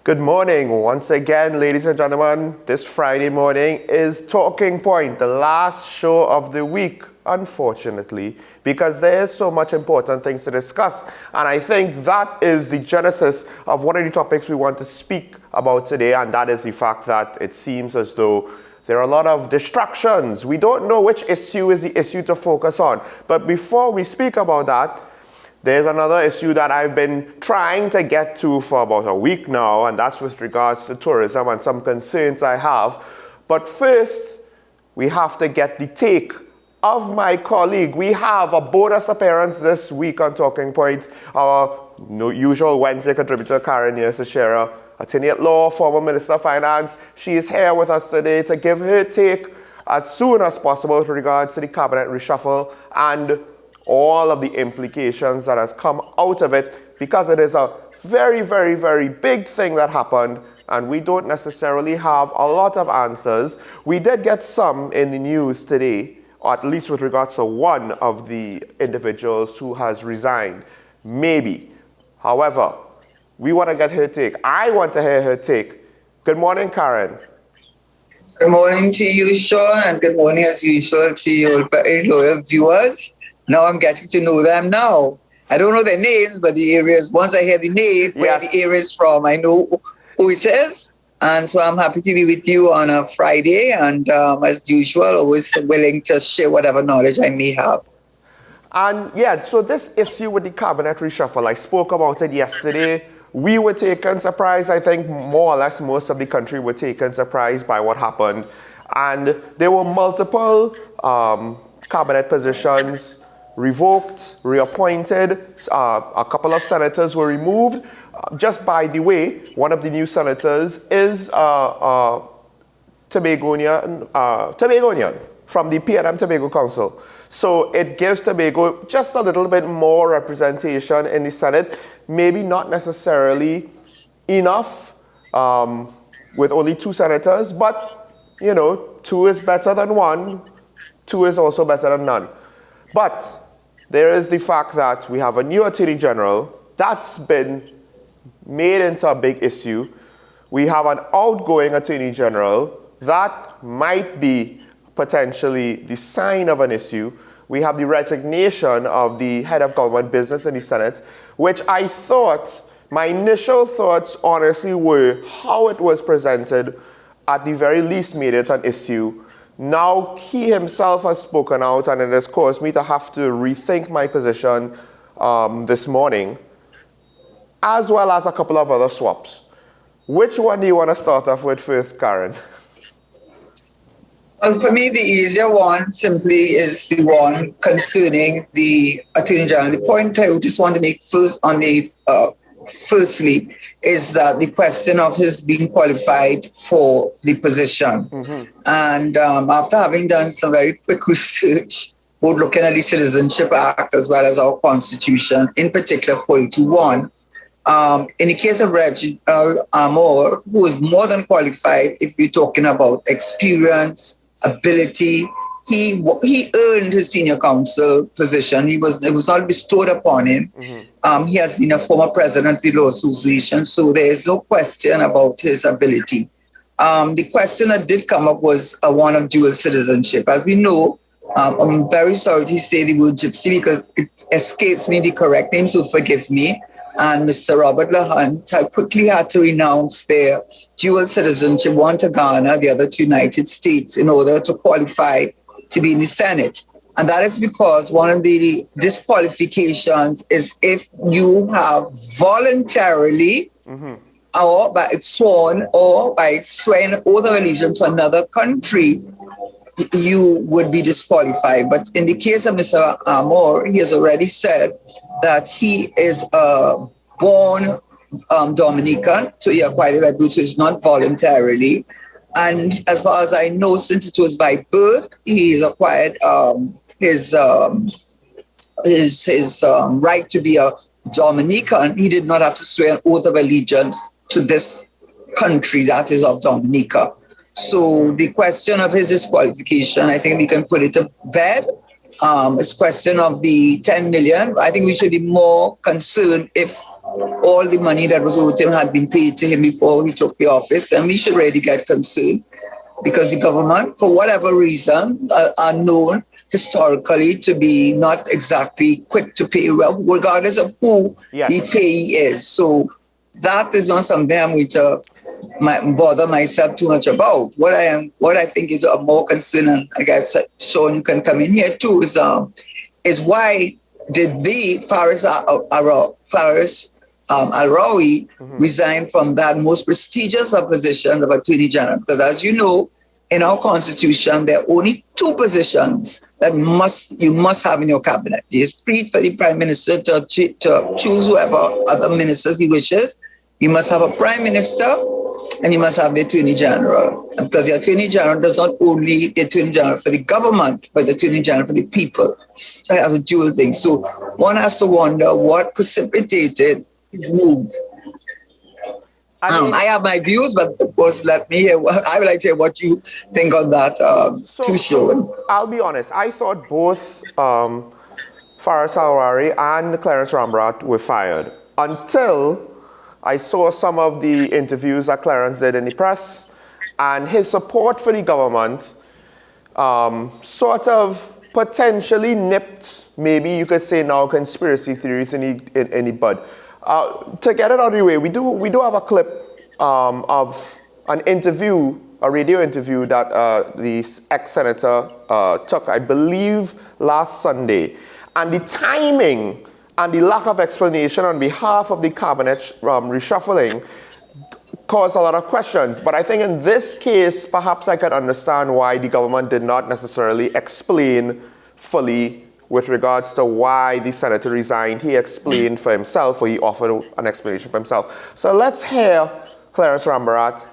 Good morning once again, ladies and gentlemen. This Friday morning is Talking Point, the last show of the week, unfortunately, because there is so much important things to discuss. And I think that is the genesis of one of the topics we want to speak about today, and that is the fact that it seems as though there are a lot of distractions. We don't know which issue is the issue to focus on. But before we speak about that, there's another issue that I've been trying to get to for about a week now, and that's with regards to tourism and some concerns I have. But first, we have to get the take of my colleague. We have a bonus appearance this week on Talking Points. Our usual Wednesday contributor, Karen Seshera, attorney at law, former Minister of Finance. She is here with us today to give her take as soon as possible with regards to the cabinet reshuffle and all of the implications that has come out of it, because it is a very, very, very big thing that happened, and we don't necessarily have a lot of answers. We did get some in the news today, or at least with regards to one of the individuals who has resigned. Maybe. However, we want to get her take. I want to hear her take. Good morning, Karen. Good morning to you, Sean, and good morning as usual to your very loyal viewers. Now I'm getting to know them now. I don't know their names, but the areas, once I hear the name, where the area is from, I know who it is. And so I'm happy to be with you on a Friday. And as usual, always willing to share whatever knowledge I may have. And so this issue with the cabinet reshuffle, I spoke about it yesterday. We were taken surprised. I think more or less most of the country were taken surprised by what happened. And there were multiple cabinet positions revoked, reappointed. A couple of senators were removed. Just by the way, one of the new senators is Tobagonian from the PNM Tobago Council. So it gives Tobago just a little bit more representation in the Senate. Maybe not necessarily enough with only 2 senators, but 2 is better than 1. 2 is also better than none. But there is the fact that we have a new Attorney General that's been made into a big issue. We have an outgoing Attorney General that might be potentially the sign of an issue. We have the resignation of the head of government business in the Senate, which I thought, my initial thoughts honestly were how it was presented at the very least made it an issue. Now he himself has spoken out, and it has caused me to have to rethink my position this morning, as well as a couple of other swaps. Which one do you want to start off with first, Karen? Well, for me, the easier one simply is the one concerning the Attorney General. The point I just want to make firstly is that the question of his being qualified for the position. Mm-hmm. And after having done some very quick research, both looking at the Citizenship Act as well as our Constitution, in particular 42(1), in the case of Reginald Armour, who is more than qualified if we're talking about experience, ability, he earned his senior counsel position. It was not bestowed upon him. Mm-hmm. He has been a former president of the Law Association, so there is no question about his ability. The question that did come up was one of dual citizenship. As we know, I'm very sorry to say the word gypsy because it escapes me the correct name, so forgive me. And Mr. Robert LaHunt quickly had to renounce their dual citizenship, one to Ghana, the other to United States, in order to qualify to be in the Senate. And that is because one of the disqualifications is if you have voluntarily or by sworn or by swearing oath of allegiance to another country, you would be disqualified. But in the case of Mr. Armour, he has already said that he is born Dominican, so he acquired it by birth, so it's not voluntarily. And as far as I know, since it was by birth, he has acquired his right to be a Dominican. He did not have to swear an oath of allegiance to this country that is of Dominica. So the question of his disqualification, I think we can put it to bed. It's a question of the 10 million. I think we should be more concerned if all the money that was owed him had been paid to him before he took the office, then we should really get concerned, because the government, for whatever reason, are known historically to be not exactly quick to pay, well, regardless of who the payee is. So that is not something I'm going to bother myself too much about. What I think is of more concern, and I guess Sean, you can come in here too, is why did the Faris Al-Rawi resign from that most prestigious of positions of Attorney General? Because as you know, in our constitution, there are only two positions that you must have in your cabinet. It's free for the Prime Minister to choose whoever other ministers he wishes. You must have a Prime Minister and you must have the Attorney General. Because the Attorney General does not only the Attorney General for the government, but the Attorney General for the people. It has a dual thing. So one has to wonder what precipitated his move. I have my views, but of course, let me hear. I would like to hear what you think on that, too, Sean. I'll be honest. I thought both Faris Al-Rawi and Clarence Ramrat were fired until I saw some of the interviews that Clarence did in the press, and his support for the government sort of potentially nipped, maybe you could say now, conspiracy theories in the bud. To get it out of the way, we do have a clip of an interview, a radio interview that the ex-senator took, I believe, last Sunday. And the timing and the lack of explanation on behalf of the cabinet reshuffling caused a lot of questions. But I think in this case, perhaps I could understand why the government did not necessarily explain fully with regards to why the senator resigned. He explained for himself, or he offered an explanation for himself. So let's hear Clarence Ramrat,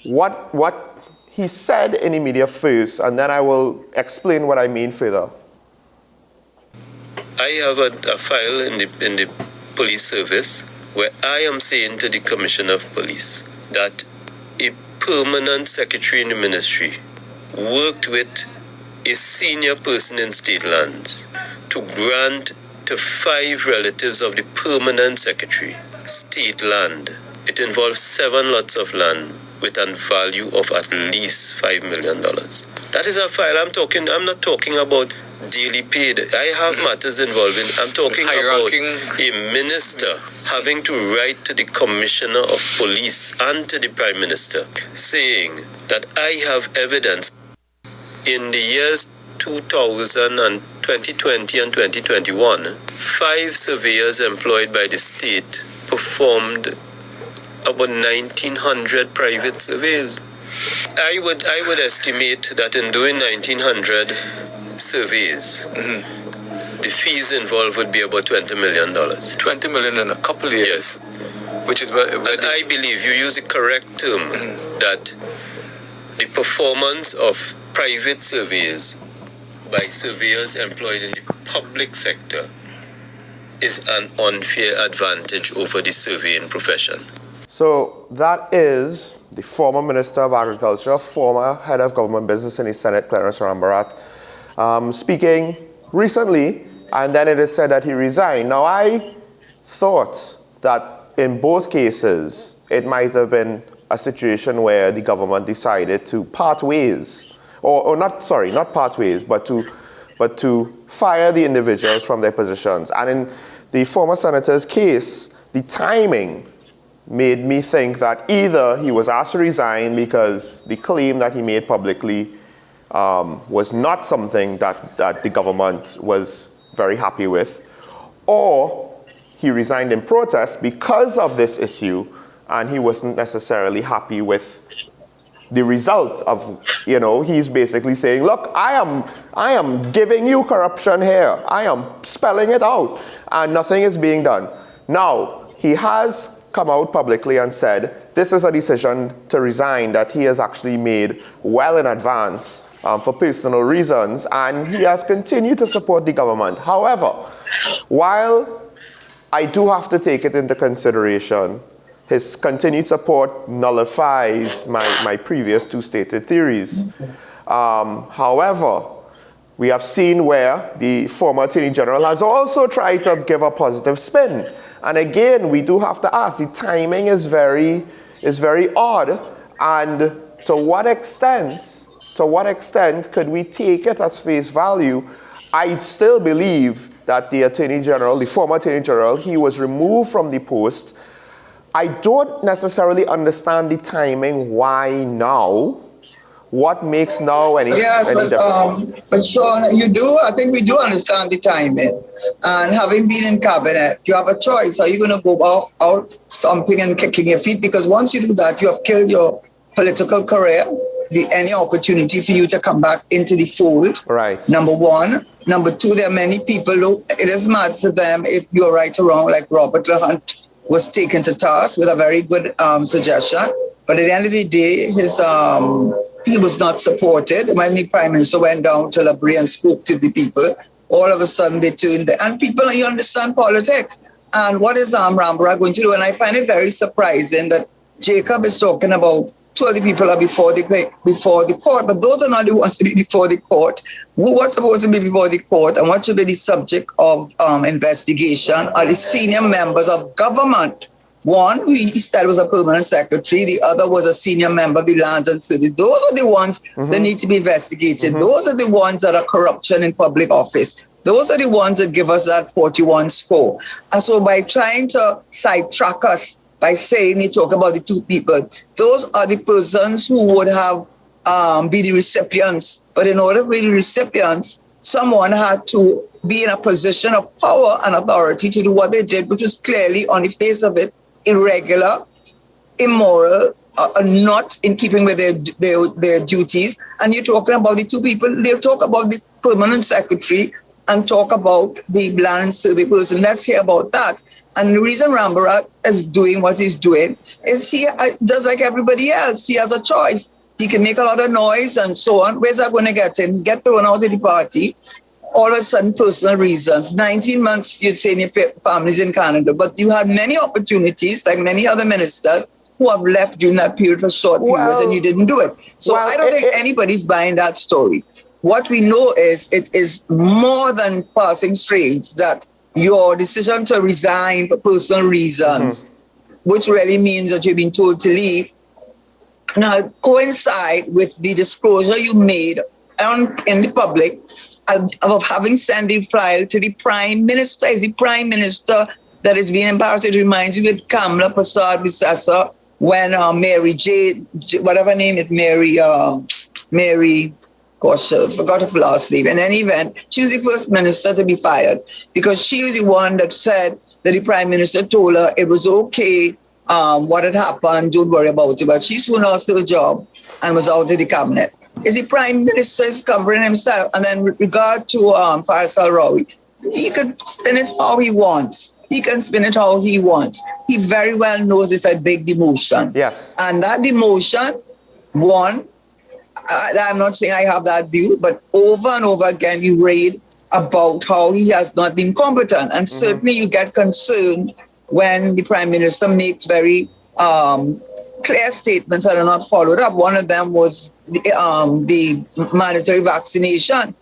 what he said in the media first, and then I will explain what I mean further. I have a file in the police service where I am saying to the Commissioner of Police that a permanent secretary in the ministry worked with a senior person in state lands to grant to 5 relatives of the permanent secretary state land. It involves 7 lots of land with a value of at least $5 million. That is a file I'm not talking about daily paid. I have matters involving. I'm talking about a minister having to write to the Commissioner of Police and to the Prime Minister saying that I have evidence in the years 2020 and 2021, 5 surveyors employed by the state performed about 1,900 private surveys. I would estimate that in doing 1,900 surveys, the fees involved would be about $20 million. $20 million in a couple of years. Yes. Which is where and I believe you use the correct term that the performance of private surveys by surveyors employed in the public sector is an unfair advantage over the surveying profession. So that is the former Minister of Agriculture, former head of government business in the Senate, Clarence Ramrat, speaking recently, and then it is said that he resigned. Now, I thought that in both cases, it might have been a situation where the government decided to part ways, not part ways, but to fire the individuals from their positions. And in the former senator's case, the timing made me think that either he was asked to resign because the claim that he made publicly was not something that the government was very happy with, or he resigned in protest because of this issue and he wasn't necessarily happy with the result of, he's basically saying, look, I am giving you corruption here. I am spelling it out and nothing is being done. Now, he has come out publicly and said this is a decision to resign that he has actually made well in advance for personal reasons, and he has continued to support the government. However, while I do have to take it into consideration, his continued support nullifies my previous 2 stated theories. However, we have seen where the former Attorney General has also tried to give a positive spin And again, we do have to ask, the timing is very odd. And to what extent could we take it as face value? I still believe that the Attorney General, the former Attorney General, he was removed from the post. I don't necessarily understand the timing. Why now? What makes now any difference? But Sean, you do. I think we do understand the timing. And having been in cabinet, you have a choice. Are you going to go out stomping and kicking your feet? Because once you do that, you have killed your political career. Any opportunity for you to come back into the fold. Right. Number one. Number two, there are many people who it doesn't matter to them if you're right or wrong, like Robert LaHunt was taken to task with a very good suggestion. But at the end of the day, he was not supported. When the Prime Minister went down to Labrie and spoke to the people, all of a sudden they turned. And people, you understand politics. And what is Rambara going to do? And I find it very surprising that Jacob is talking about 2 other people are before the court, but those are not the ones to be before the court. What's supposed to be before the court and what should be the subject of investigation are the senior members of government. One, who he said was a permanent secretary. The other was a senior member of the Lands and Service. Those are the ones that need to be investigated. Those are the ones that are corruption in public office. Those are the ones that give us that 41 score. And so by trying to sidetrack us, by saying he talk about the 2 people, those are the persons who would have be the recipients. But in order to be the recipients, someone had to be in a position of power and authority to do what they did, which was clearly, on the face of it, irregular, immoral, not in keeping with their duties. And you're talking about the 2 people. They'll talk about the permanent secretary and talk about the land survey person. Let's hear about that. And the reason Rambarat is doing what he's doing is he does like everybody else. He has a choice. He can make a lot of noise and so on. Where's that going to get him? Get thrown out of the party. All of a sudden, personal reasons. 19 months, you'd say, in your family's in Canada. But you had many opportunities, like many other ministers, who have left during that period for short periods, and you didn't do it. So I don't think anybody's buying that story. What we know is it is more than passing strange that your decision to resign for personal reasons, which really means that you've been told to leave, now coincide with the disclosure you made in the public of having sent the file to the Prime Minister. Is the Prime Minister that is being embarrassed? It reminds me with Kamala Prasad-Visasa when Mary J, whatever her name is, Mary, gosh, I forgot her last name. In any event, she was the first minister to be fired because she was the one that said that the Prime Minister told her it was okay, what had happened, don't worry about it. But she soon lost her job and was out of the cabinet. Is the Prime Minister is covering himself? And then with regard to Faisal Rawi, he could spin it how he wants. He can spin it how he wants. He very well knows it's a big demotion. Yes. And that demotion, one, I'm not saying I have that view, but over and over again, you read about how he has not been competent. And certainly you get concerned when the Prime Minister makes very clear statements that are not followed up. One of them was the mandatory vaccination.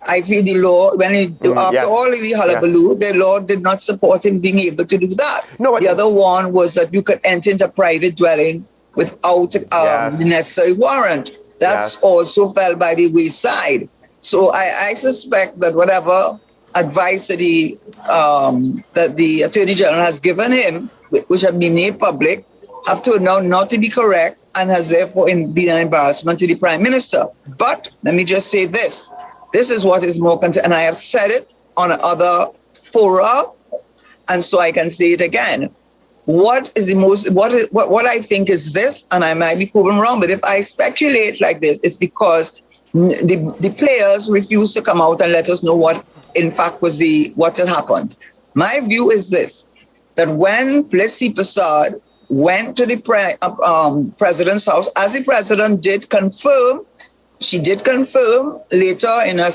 I feel the law, after all of the hullabaloo, the law did not support him being able to do that. No, the other one was that you could enter into a private dwelling without the necessary warrant. That's also fell by the wayside. So I suspect that whatever advice that the Attorney General has given him, which have been made public, have turned out not to be correct and has therefore been an embarrassment to the Prime Minister. But let me just say this. This is what is more concerned, and I have said it on other fora, and so I can say it again. What I think is this, and I might be proven wrong, but if I speculate like this, it's because the players refuse to come out and let us know what in fact was what had happened. My view is this, that when Plessy Prasad went to the president's house, as the president did confirm, she did confirm later in a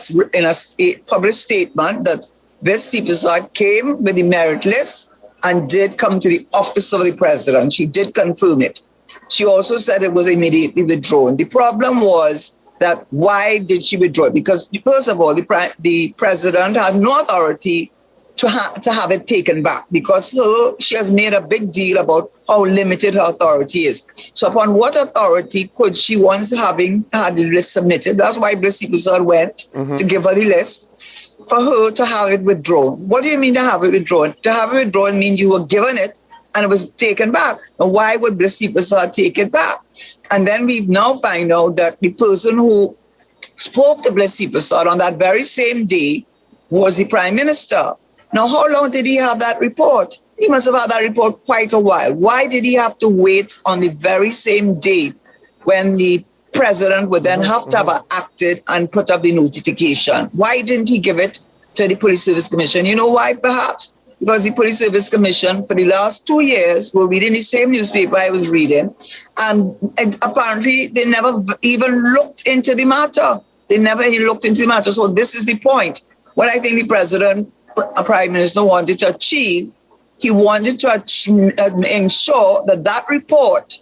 published statement that this Prasad came with the merit list and did come to the office of the president. She did confirm it. She also said it was immediately withdrawn. The problem was that why did she withdraw it? Because first of all, the president had no authority to have it taken back, because she has made a big deal about how limited her authority is. So upon what authority could she, once having had the list submitted, that's why Blessy Prasad went to give her the list, for her to have it withdrawn. What do you mean to have it withdrawn? To have it withdrawn means you were given it and it was taken back. And why would Blessy Prasad take it back? And then we've now find out that the person who spoke to Blessy Prasad on that very same day was the Prime Minister. Now, how long did he have that report? He must have had that report quite a while. Why did he have to wait on the very same day when the president would then have to have acted and put up the notification? Why didn't he give it to the Police Service Commission? You know why, perhaps? Because the Police Service Commission, for the last 2 years, were reading the same newspaper I was reading, and apparently they never even looked into the matter. They never even looked into the matter. So this is the point. What I think the president, Prime Minister, wanted to achieve, he wanted to ensure that that report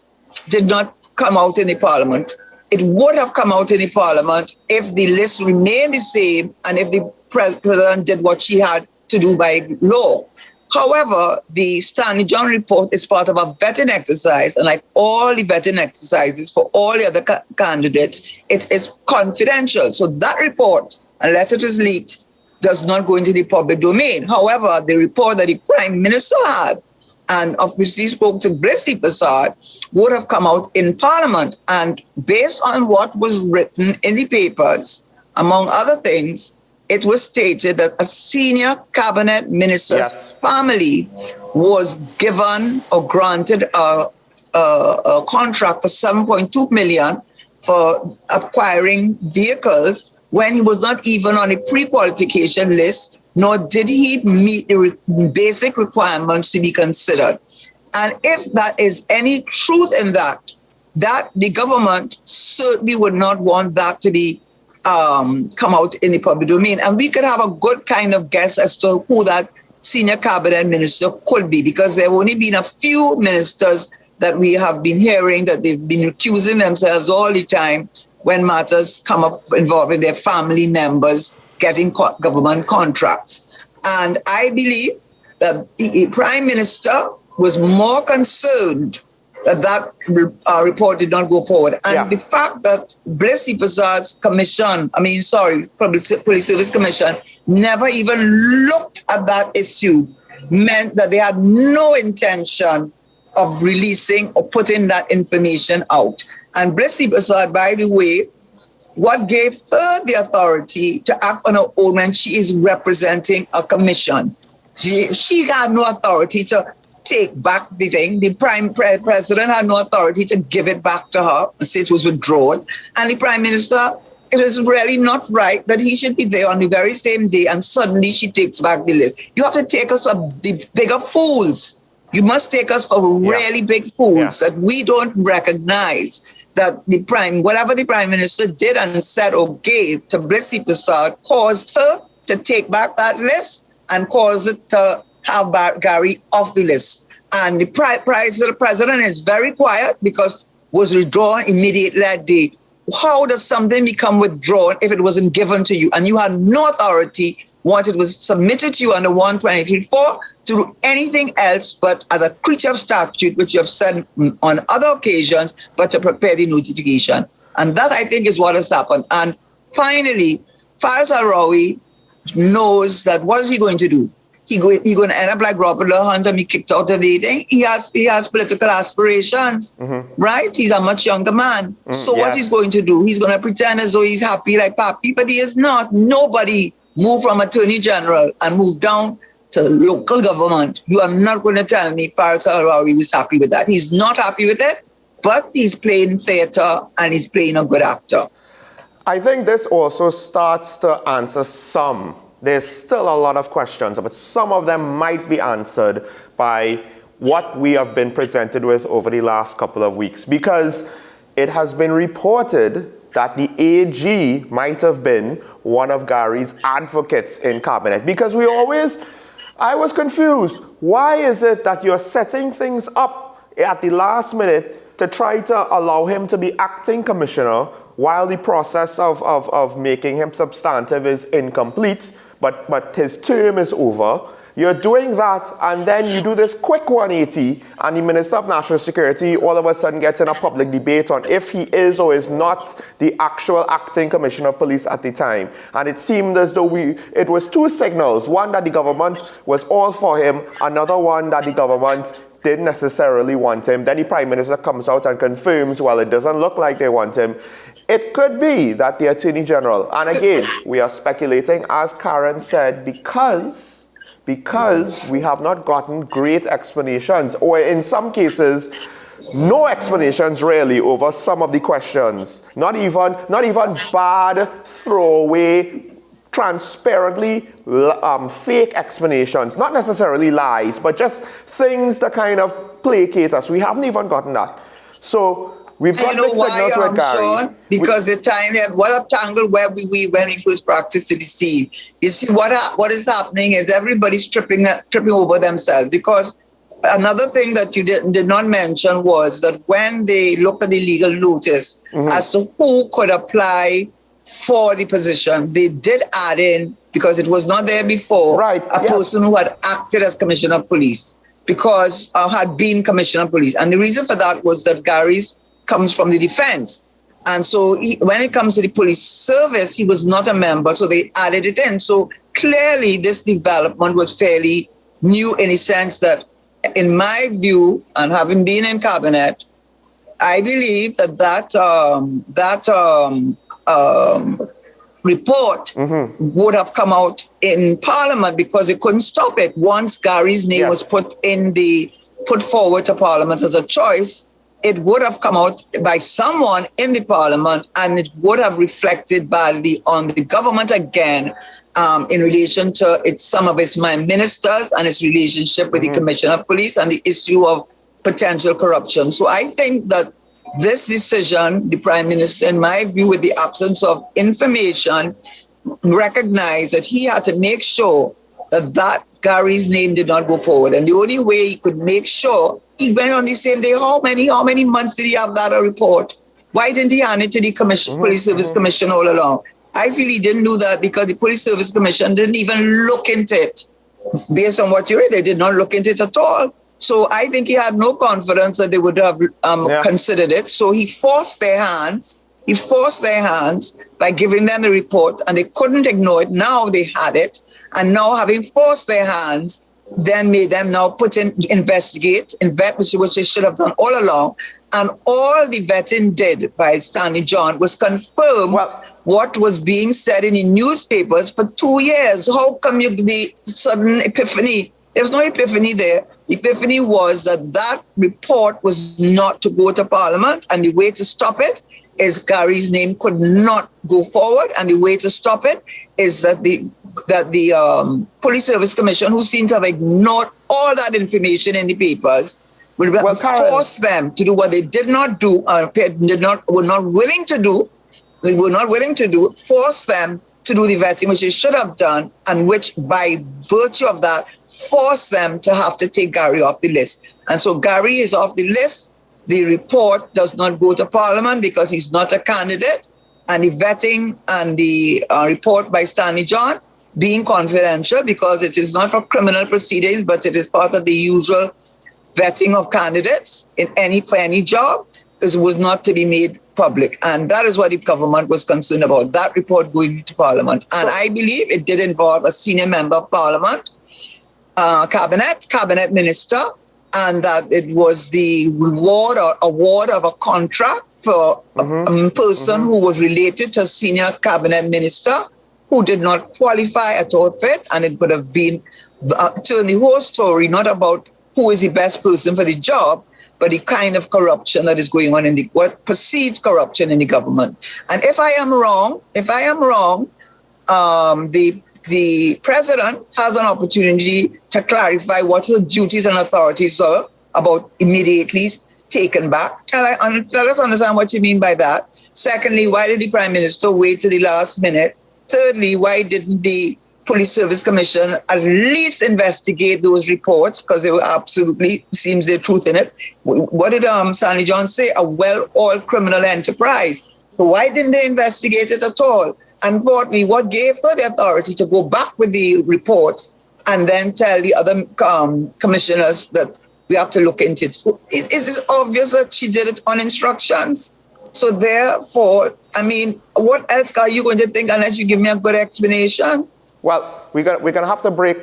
did not come out in the parliament. It would have come out in the parliament if the list remained the same and if the president did what she had to do by law. However, the Stanley John report is part of a vetting exercise, and like all the vetting exercises for all the other candidates, it is confidential. So that report, unless it is leaked, does not go into the public domain. However, the report that the Prime Minister had, and obviously spoke to Blessy Prasad, would have come out in Parliament. And based on what was written in the papers, among other things, it was stated that a senior cabinet minister's family was given or granted a contract for 7.2 million for acquiring vehicles when he was not even on a pre-qualification list, nor did he meet the basic requirements to be considered. And if that is any truth in that the government certainly would not want that to be come out in the public domain. And we could have a good kind of guess as to who that senior cabinet minister could be, because there have only been a few ministers that we have been hearing that they've been accusing themselves all the time when matters come up involving their family members getting government contracts. And I believe that the Prime Minister was more concerned that report did not go forward. And the fact that Blessy Prasad's Police Service Commission never even looked at that issue meant that they had no intention of releasing or putting that information out. And Blessy Prasad, by the way, what gave her the authority to act on her own when she is representing a commission? She had no authority to take back the thing. The president had no authority to give it back to her and say it was withdrawn. And the Prime Minister, it is really not right that he should be there on the very same day and suddenly she takes back the list. You have to take us for the bigger fools. You must take us for really big fools that we don't recognize that whatever the Prime Minister did and said or gave to Blessy Prasad caused her to take back that list and caused it to have Gary off the list. And the president is very quiet because was withdrawn immediately that day. How does something become withdrawn if it wasn't given to you and you had no authority once it was submitted to you under 123.4 to do anything else but as a creature of statute, which you have said on other occasions, but to prepare the notification? And that, I think, is what has happened. And finally, Faris Al-Rawi knows that what is he going to do? He's going to end up like Robert Hunt and be kicked out of the thing. He has political aspirations, right? He's a much younger man. So what he's going to do? He's going to pretend as though he's happy like Papi, but he is not. Nobody moved from Attorney General and moved down to local government. You are not going to tell me Faris Al-Rawi was happy with that. He's not happy with it, but he's playing theatre and he's playing a good actor. I think this also starts to answer some. There's still a lot of questions, but some of them might be answered by what we have been presented with over the last couple of weeks, because it has been reported that the AG might have been one of Gary's advocates in cabinet. Because I was confused. Why is it that you're setting things up at the last minute to try to allow him to be acting commissioner while the process of making him substantive is incomplete, but his term is over? You're doing that, and then you do this quick 180, and the Minister of National Security all of a sudden gets in a public debate on if he is or is not the actual acting Commissioner of Police at the time. And it seemed as though it was two signals. One, that the government was all for him. Another one, that the government didn't necessarily want him. Then the Prime Minister comes out and confirms, well, it doesn't look like they want him. It could be that the Attorney General, and again, we are speculating, as Karen said, because we have not gotten great explanations, or in some cases, no explanations really over some of the questions. Not even bad, throwaway, transparently fake explanations. Not necessarily lies, but just things that kind of placate us. We haven't even gotten that. So we've got big signals with Gary. Sean? Because the time what a tangle where we weave when we first practice to deceive. You see, what is happening is everybody's tripping over themselves. Because another thing that you did not mention was that when they looked at the legal notice as to who could apply for the position, they did add in, because it was not there before, a person who had acted as Commissioner of Police, because had been Commissioner of Police. And the reason for that was that Gary's comes from the defense. And so when it comes to the police service, he was not a member, so they added it in. So clearly this development was fairly new in the sense that, in my view, and having been in cabinet, I believe that report would have come out in Parliament, because they couldn't stop it. Once Gary's name was put forward to Parliament as a choice, it would have come out by someone in the Parliament, and it would have reflected badly on the government again, in relation to some of its ministers and its relationship with the Commissioner of Police and the issue of potential corruption. So I think that this decision, the Prime Minister, in my view, with the absence of information, recognized that he had to make sure that Gary's name did not go forward. And the only way he could make sure, he went on the same day. How many months did he have that report? Why didn't he hand it to the Police Service Commission all along? I feel he didn't do that because the Police Service Commission didn't even look into it. Based on what you read, they did not look into it at all. So I think he had no confidence that they would have considered it. So he forced their hands. He forced their hands by giving them the report, and they couldn't ignore it. Now they had it. And now, having forced their hands, then made them now investigate, which they should have done all along. And all the vetting did by Stanley John was confirm what was being said in the newspapers for 2 years. How come the sudden epiphany? There's no epiphany there. The epiphany was that report was not to go to Parliament, and the way to stop it is Gary's name could not go forward, and the way to stop it is that the Police Service Commission, who seemed to have ignored all that information in the papers, will force them to do what they did not do, were not willing to do, force them to do the vetting, which they should have done, and which, by virtue of that, force them to have to take Gary off the list. And so Gary is off the list. The report does not go to Parliament because he's not a candidate. And the vetting and the report by Stanley John being confidential, because it is not for criminal proceedings, but it is part of the usual vetting of candidates for any job, was not to be made public. And that is what the government was concerned about, that report going to Parliament. And I believe it did involve a senior member of Parliament, cabinet minister, and that it was the reward or award of a contract for a person who was related to a senior cabinet minister who did not qualify at all fit. And it would have been turned the whole story not about who is the best person for the job, but the kind of corruption that is going on in the perceived corruption in the government. And if I am wrong, the president has an opportunity to clarify what her duties and authorities are about immediately taken back. Let us understand what you mean by that. Secondly, why did the Prime Minister wait to the last minute? Thirdly, why didn't the Police Service Commission at least investigate those reports, because they were absolutely, seems there's truth in it. What did Stanley John say? A well-oiled criminal enterprise. So why didn't they investigate it at all? And fourthly, what gave her the authority to go back with the report and then tell the other commissioners that we have to look into it. It is obvious that she did it on instructions. So therefore, I mean, what else are you going to think unless you give me a good explanation? Well, we're going to have to break,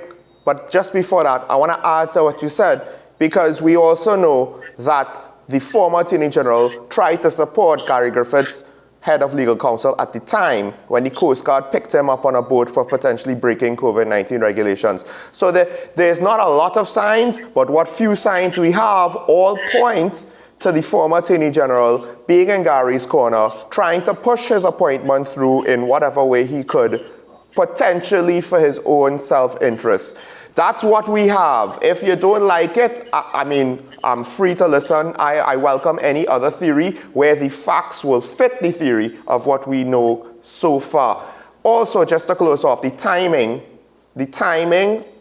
but just before that, I want to add to what you said, because we also know that the former Attorney General tried to support Gary Griffiths, head of legal counsel, at the time when the Coast Guard picked him up on a boat for potentially breaking COVID-19 regulations. So there's not a lot of signs, but what few signs we have all point to the former Attorney General being in Gary's corner, trying to push his appointment through in whatever way he could, potentially for his own self-interest. That's what we have. If you don't like it, I mean, I'm free to listen. I welcome any other theory where the facts will fit the theory of what we know so far. Also, just to close off, the timing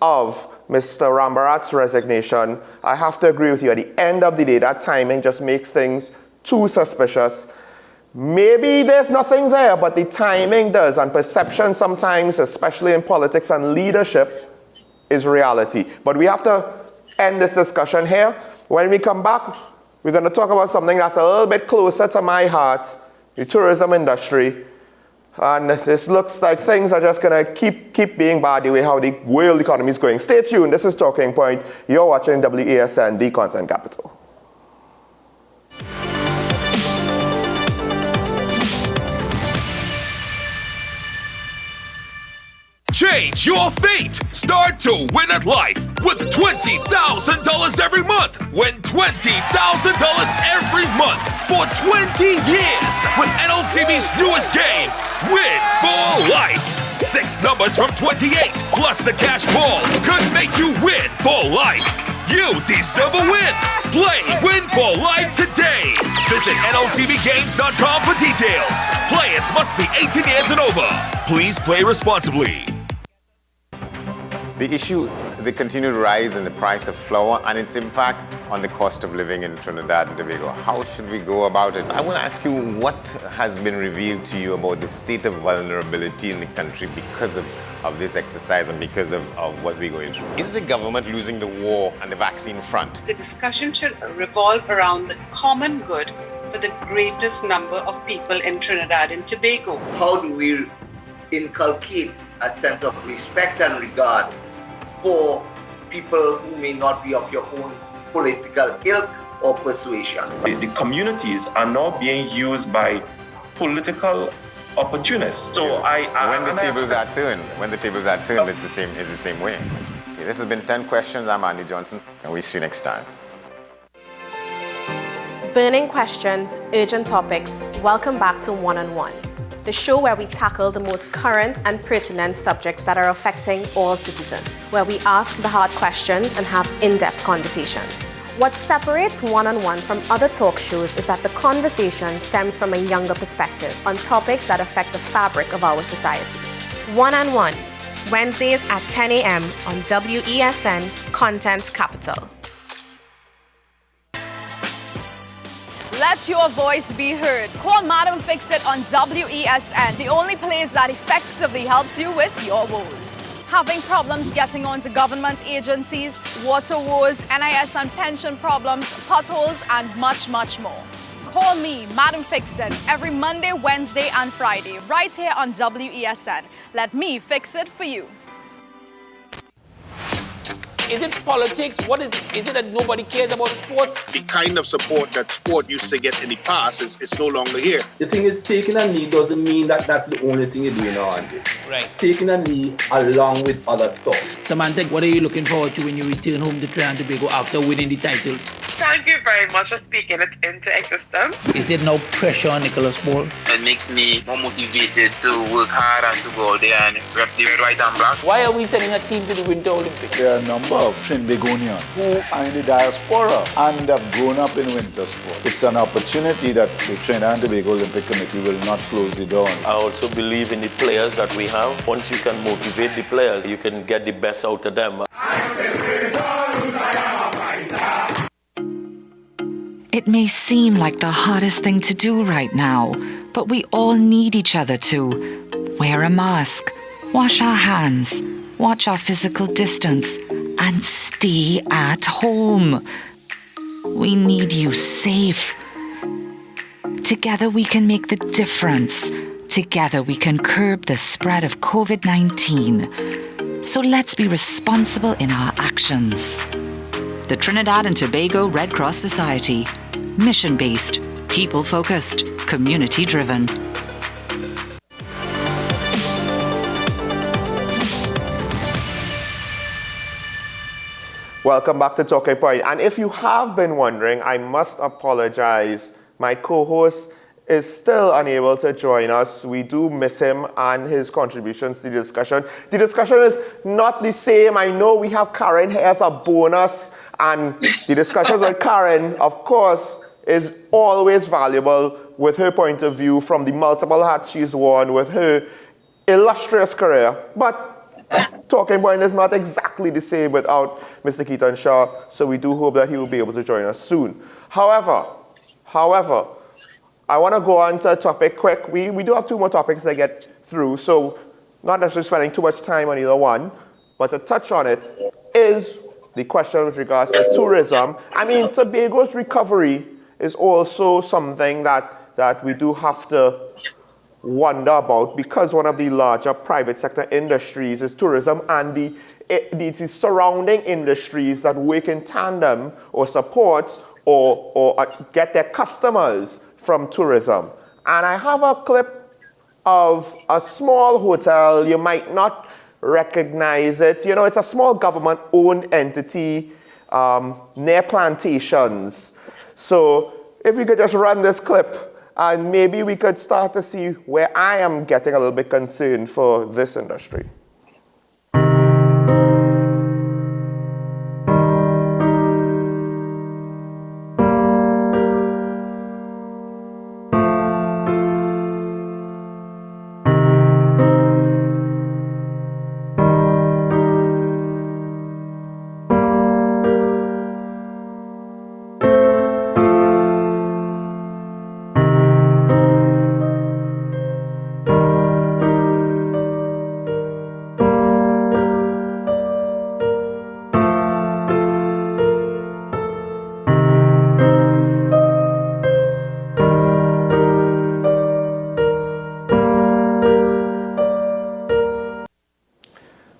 of Mr. Rambarat's resignation, I have to agree with you. At the end of the day, that timing just makes things too suspicious. Maybe there's nothing there, but the timing does. And perception sometimes, especially in politics and leadership, is reality. But we have to end this discussion here. When we come back, we're going to talk about something that's a little bit closer to my heart, the tourism industry. And this looks like things are just going to keep being bad the way how the world economy is going. Stay tuned. This is Talking Point. You're watching WASN, the content capital. Change your fate. Start to win at life with $20,000 every month. Win $20,000 every month for 20 years with NLCB's newest game, Win for Life. 6 numbers from 28 plus the cash ball could make you win for life. You deserve a win. Play Win for Life today. Visit NLCBGames.com for details. Players must be 18 years and over. Please play responsibly. The issue, the continued rise in the price of flour and its impact on the cost of living in Trinidad and Tobago. How should we go about it? I want to ask you, what has been revealed to you about the state of vulnerability in the country because of this exercise and because of what we're going through? Is the government losing the war on the vaccine front? The discussion should revolve around the common good for the greatest number of people in Trinidad and Tobago. How do we inculcate a sense of respect and regard for people who may not be of your own political ilk or persuasion? The communities are now being used by political opportunists. So when the tables are turned, it's the same way. Okay, this has been 10 Questions. I'm Andy Johnson, and we'll see you next time. Burning questions, urgent topics. Welcome back to One on One, the show where we tackle the most current and pertinent subjects that are affecting all citizens, where we ask the hard questions and have in-depth conversations. What separates One on One from other talk shows is that the conversation stems from a younger perspective on topics that affect the fabric of our society. One on One, Wednesdays at 10 a.m. on WESN Content Capital. Let your voice be heard. Call Madam Fix It on WESN, the only place that effectively helps you with your woes. Having problems getting onto government agencies, water woes, NIS and pension problems, potholes, and much, much more. Call me, Madam Fix It, every Monday, Wednesday, and Friday, right here on WESN. Let me fix it for you. Is it politics? What is it? Is it that nobody cares about sports? The kind of support that sport used to get in the past is no longer here. The thing is, taking a knee doesn't mean that that's the only thing you're doing on it. Right. Taking a knee along with other stuff. Samantha, what are you looking forward to when you return home to Trinidad and Tobago after winning the title? Thank you very much for speaking it into existence. Is it no pressure on Nicholas Paul? It makes me more motivated to work hard and to go out there and rep the white and black. Why are we sending a team to the Winter Olympics? There are a number of Trinbagonians who are in the diaspora and have grown up in winter sport. It's an opportunity that the Trinidad and Tobago Olympic Committee will not close the door on. I also believe in the players that we have. Once you can motivate the players, you can get the best out of them. It may seem like the hardest thing to do right now, but we all need each other to wear a mask, wash our hands, watch our physical distance, and stay at home. We need you safe. Together we can make the difference. Together we can curb the spread of COVID-19. So let's be responsible in our actions. The Trinidad and Tobago Red Cross Society. Mission-based, people-focused, community-driven. Welcome back to Talking Point. And if you have been wondering, I must apologize. My co-host is still unable to join us. We do miss him and his contributions to the discussion. The discussion is not the same. I know we have Karen here as a bonus, and the discussions with Karen, of course, is always valuable with her point of view from the multiple hats she's worn with her illustrious career. But Talking Point is not exactly the same without Mr. Keaton Shaw, so we do hope that he will be able to join us soon. However, I want to go on to a topic quick. We do have two more topics to get through, so not necessarily spending too much time on either one, but to touch on it is the question with regards to tourism. I mean, Tobago's recovery is also something that we do have to wonder about, because one of the larger private sector industries is tourism, and the surrounding industries that work in tandem or support or get their customers from tourism. And I have a clip of a small hotel. You might not recognize it. You know, it's a small government-owned entity near plantations. So if we could just run this clip, and maybe we could start to see where I am getting a little bit concerned for this industry.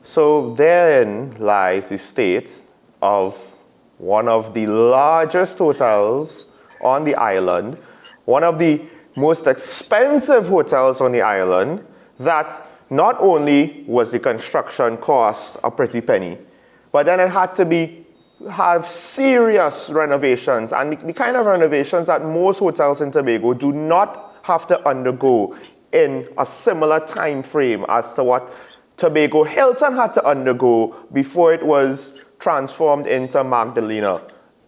So therein lies the state of one of the largest hotels on the island, one of the most expensive hotels on the island, that not only was the construction cost a pretty penny, but then it had to have serious renovations, and the kind of renovations that most hotels in Tobago do not have to undergo in a similar time frame as to what Tobago Hilton had to undergo before it was transformed into Magdalena.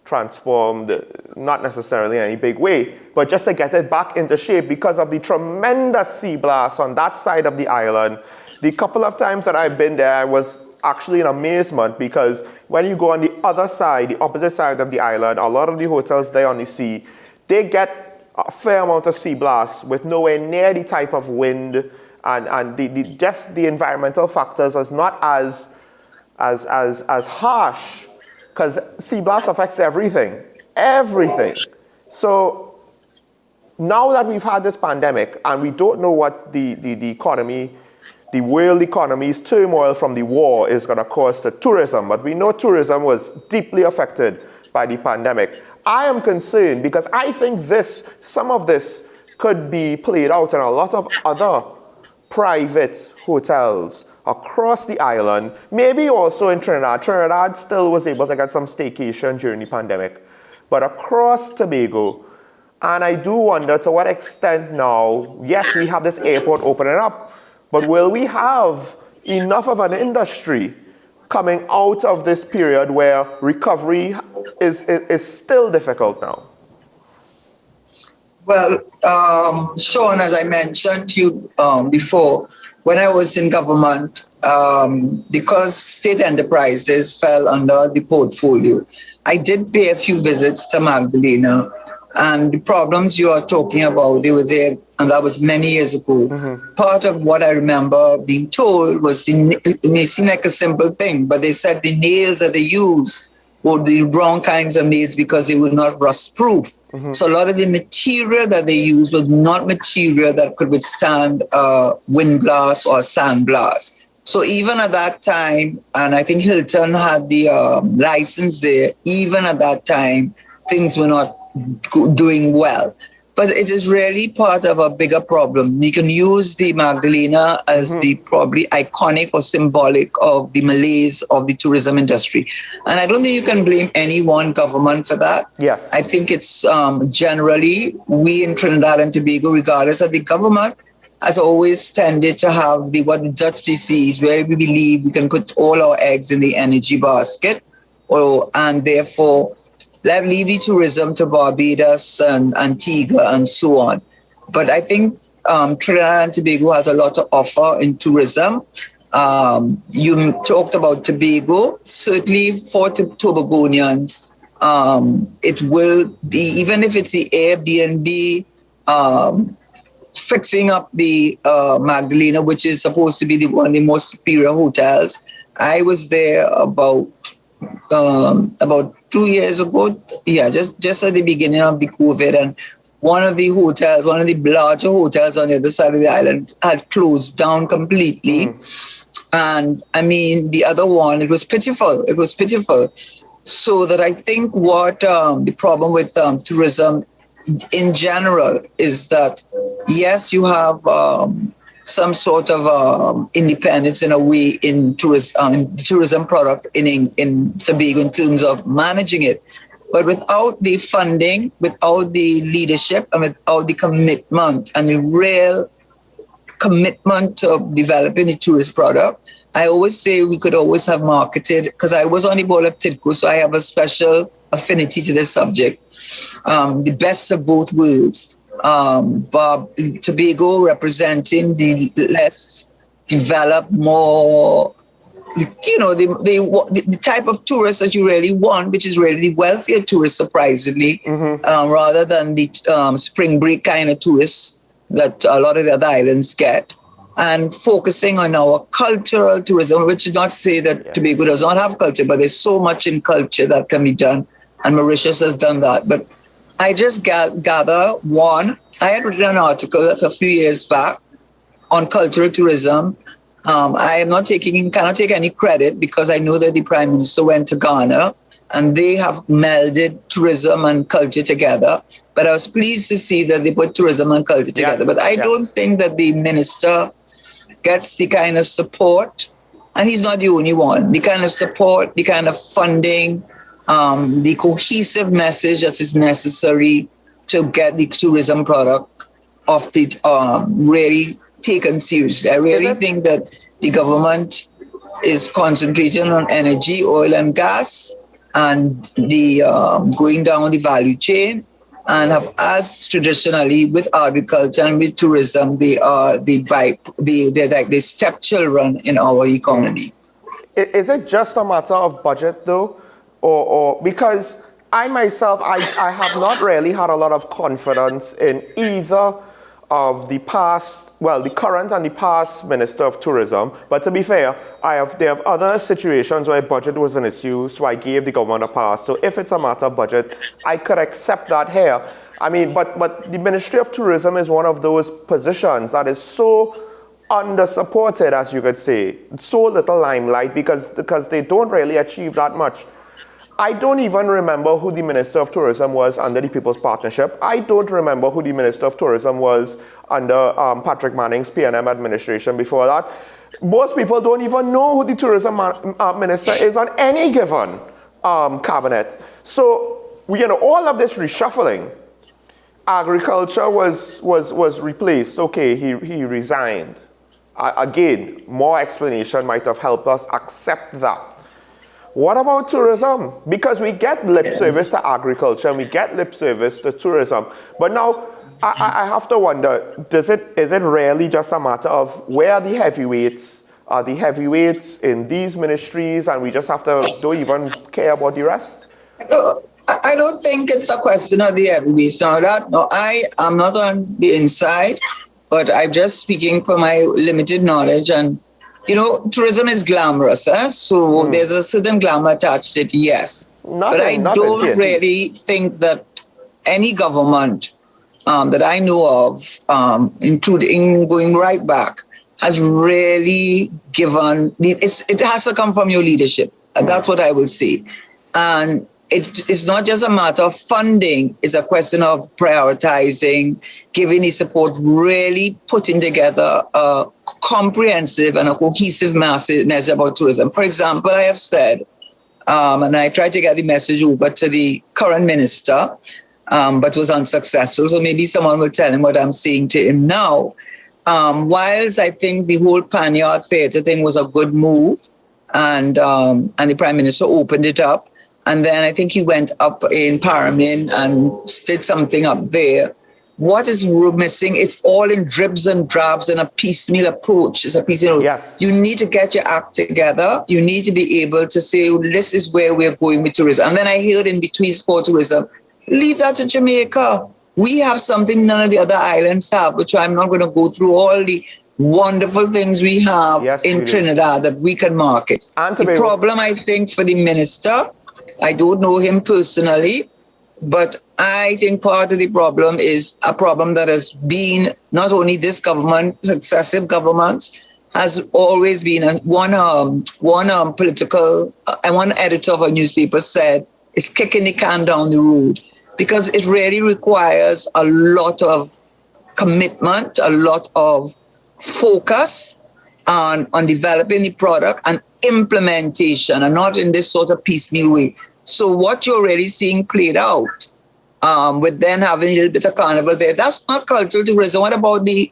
Transformed, not necessarily in any big way, but just to get it back into shape because of the tremendous sea blast on that side of the island. The couple of times that I've been there, I was actually in amazement, because when you go on the other side, the opposite side of the island, a lot of the hotels there on the sea, they get a fair amount of sea blasts with nowhere near the type of wind, and just the environmental factors is not as harsh, because sea blast affects everything. So now that we've had this pandemic and we don't know what the economy, the world economy's turmoil from the war is going to cause to tourism, but we know tourism was deeply affected by the pandemic. I am concerned because I think some of this could be played out in a lot of other private hotels across the island, maybe also in Trinidad. Trinidad still was able to get some staycation during the pandemic, but across Tobago. And I do wonder to what extent now, yes, we have this airport opening up, but will we have enough of an industry coming out of this period where recovery is still difficult now? Well, Sean, as I mentioned to you before, when I was in government, because state enterprises fell under the portfolio, I did pay a few visits to Magdalena, And the problems you are talking about, they were there, and that was many years ago. Part of what I remember being told was, it may seem like a simple thing, but they said the nails that they used were the wrong kinds of nails because they were not rust-proof. So a lot of the material that they used was not material that could withstand wind blast or sand blast. So even at that time, and I think Hilton had the license there, even at that time, things were not doing well. But it is really part of a bigger problem. You can use the Magdalena as the probably iconic or symbolic of the malaise of the tourism industry. And I don't think you can blame any one government for that. Yes. I think it's generally, we in Trinidad and Tobago, regardless of the government, has always tended to have what the Dutch disease, where we believe we can put all our eggs in the energy basket, and therefore leave the tourism to Barbados and Antigua and so on. But I think Trinidad and Tobago has a lot to offer in tourism. You talked about Tobago. Certainly for Tobagonians, it will be, even if it's the Airbnb, fixing up the Magdalena, which is supposed to be one of the most superior hotels. I was there about 2 years ago, just at the beginning of the COVID, and one of the larger hotels on the other side of the island had closed down completely. And I mean, the other one, it was pitiful. So that I think what the problem with tourism in general is that, yes, you have some sort of independence in a way in tourism product in Tobago in terms of managing it. But without the funding, without the leadership, and without the commitment and the real commitment to developing the tourist product, I always say we could always have marketed, because I was on the board of TIDCO, so I have a special affinity to this subject. The best of both worlds. Tobago representing the less developed, more, the type of tourists that you really want, which is really wealthier tourists, surprisingly, rather than the spring break kind of tourists that a lot of the other islands get. And focusing on our cultural tourism, which is not to say that Tobago does not have culture, but there's so much in culture that can be done, and Mauritius has done that. But I just gather, one, I had written an article a few years back on cultural tourism. I am cannot take any credit, because I know that the Prime Minister went to Ghana and they have melded tourism and culture together. But I was pleased to see that they put tourism and culture together. But I don't think that the minister gets the kind of support, and he's not the only one, the kind of support, the kind of funding, the cohesive message that is necessary to get the tourism product of the really taken seriously. I really think that the government is concentrating on energy, oil and gas, and the going down the value chain, and have, as traditionally with agriculture and with tourism, they are they're like the stepchildren in our economy. Is it just a matter of budget though? Or because I myself, I have not really had a lot of confidence in either of the current and the past Minister of Tourism. But to be fair, there have other situations where budget was an issue, so I gave the government a pass. So if it's a matter of budget, I could accept that here. I mean, but the Ministry of Tourism is one of those positions that is so under-supported, as you could say, so little limelight, because they don't really achieve that much. I don't even remember who the Minister of Tourism was under the People's Partnership. I don't remember who the Minister of Tourism was under Patrick Manning's PNM administration before that. Most people don't even know who the Tourism Minister is on any given cabinet. So, all of this reshuffling, agriculture was replaced. Okay, he resigned. Again, more explanation might have helped us accept that. What about tourism? Because we get lip service to agriculture and we get lip service to tourism. But now I have to wonder, is it really just a matter of where are the heavyweights? Are the heavyweights in these ministries and we just don't even care about the rest? I don't think it's a question of the heavyweights. I am not on the inside, but I'm just speaking from my limited knowledge. And, tourism is glamorous, so there's a certain glamour attached to it, yes. But I don't really think that any government that I know of, including going right back, has really given, it has to come from your leadership. And that's what I will say. And it is not just a matter of funding, it's a question of prioritizing, giving the support, really putting together a comprehensive and a cohesive measure about tourism. For example, I have said, and I tried to get the message over to the current minister, but was unsuccessful. So maybe someone will tell him what I'm saying to him now. Whilst I think the whole Panyard Theatre thing was a good move, and the Prime Minister opened it up, and then I think he went up in Paramin and did something up there. What is missing? It's all in dribs and drabs and a piecemeal approach. It's a piecemeal. Yes. You need to get your act together. You need to be able to say, this is where we're going with tourism. And then I heard in between sport tourism, leave that to Jamaica. We have something none of the other islands have, which I'm not going to go through all the wonderful things we have in Trinidad that we can market. The problem, I think, for the minister, I don't know him personally, but I think part of the problem is a problem that has been not only this government, successive governments, has always been. One political, one editor of a newspaper said, it's kicking the can down the road, because it really requires a lot of commitment, a lot of focus on developing the product and implementation, and not in this sort of piecemeal way. So what you're really seeing played out, with then having a little bit of carnival there, that's not cultural tourism. What about the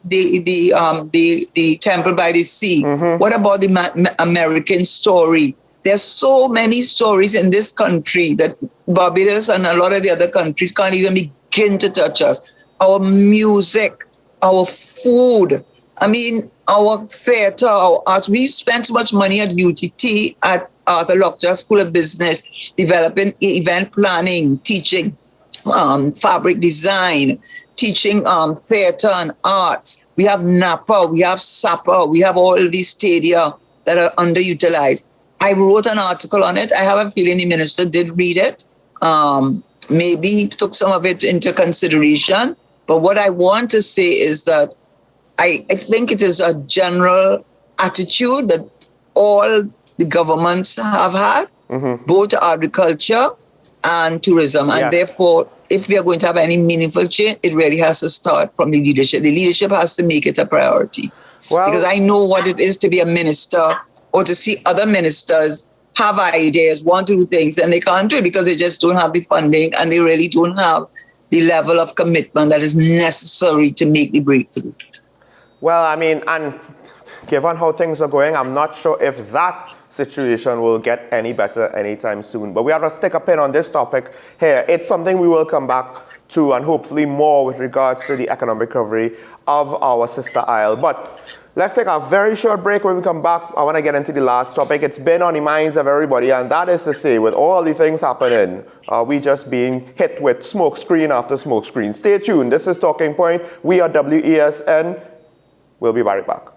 Temple by the Sea? What about the American story? There's so many stories in this country that Barbados and a lot of the other countries can't even begin to touch us. Our music, our food, our theatre, our arts. We've spent so much money at UTT, at Arthur Lockyer School of Business, developing event planning, teaching fabric design, teaching theatre and arts. We have Napa, we have SAPA, we have all of these stadia that are underutilized. I wrote an article on it. I have a feeling the minister did read it. Maybe he took some of it into consideration. But what I want to say is that I think it is a general attitude that all the governments have had, both agriculture and tourism. And therefore, if we are going to have any meaningful change, it really has to start from the leadership. The leadership has to make it a priority. Because I know what it is to be a minister or to see other ministers have ideas, want to do things, and they can't do it because they just don't have the funding and they really don't have the level of commitment that is necessary to make the breakthrough. Well, and given how things are going, I'm not sure if that situation will get any better anytime soon. But we have to stick a pin on this topic here. It's something we will come back to, and hopefully more with regards to the economic recovery of our sister isle. But let's take a very short break. When we come back, I want to get into the last topic. It's been on the minds of everybody, and that is to say, with all the things happening, are we just being hit with smoke screen after smoke screen? Stay tuned. This is Talking Point. We are WESN. We'll be right back.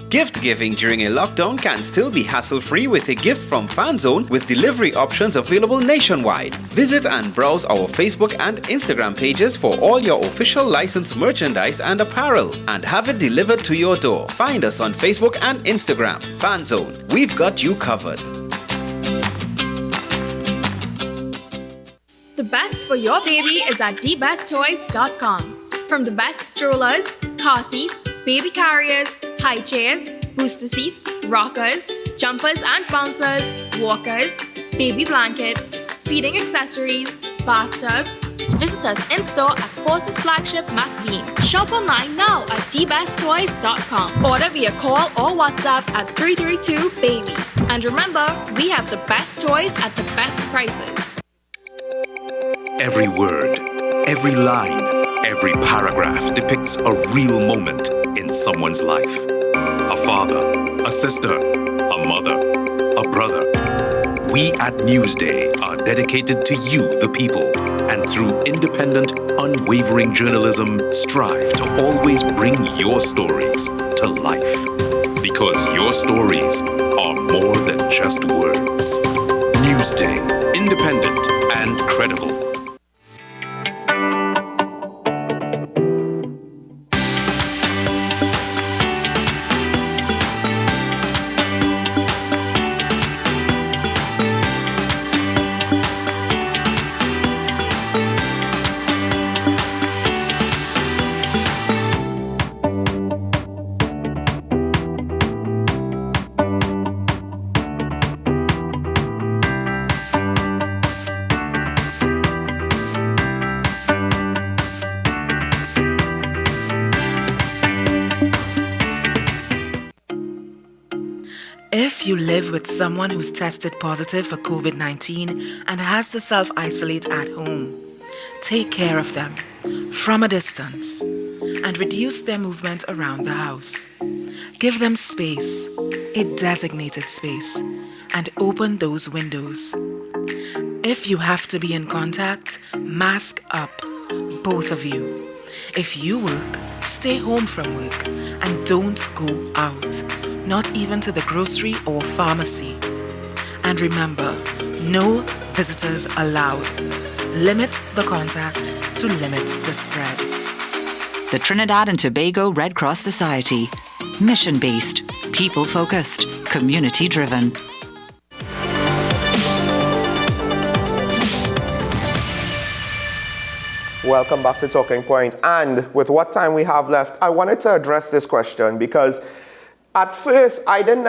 Gift giving during a lockdown can still be hassle-free with a gift from FanZone with delivery options available nationwide. Visit and browse our Facebook and Instagram pages for all your official licensed merchandise and apparel and have it delivered to your door. Find us on Facebook and Instagram. FanZone, we've got you covered. The best for your baby is at thebesttoys.com. From the best strollers, car seats, baby carriers, high chairs, booster seats, rockers, jumpers and bouncers, walkers, baby blankets, feeding accessories, bathtubs. Visit us in-store at Forces Flagship McBean. Shop online now at thebesttoys.com. Order via call or WhatsApp at 332-BABY. And remember, we have the best toys at the best prices. Every word, every line, Every paragraph depicts a real moment in someone's life. A father, a sister, a mother, a brother. We at Newsday are dedicated to you, the people, and through independent, unwavering journalism, strive to always bring your stories to life. Because your stories are more than just words. Newsday, independent and credible. If you live with someone who's tested positive for COVID-19 and has to self-isolate at home, take care of them from a distance and reduce their movement around the house. Give them space, a designated space, and open those windows. If you have to be in contact, mask up, both of you. If you work, stay home from work and don't go out. Not even to the grocery or pharmacy. And remember, no visitors allowed. Limit the contact to limit the spread. The Trinidad and Tobago Red Cross Society. Mission-based, people-focused, community-driven. Welcome back to Talking Point. And with what time we have left, I wanted to address this question because at first, I don't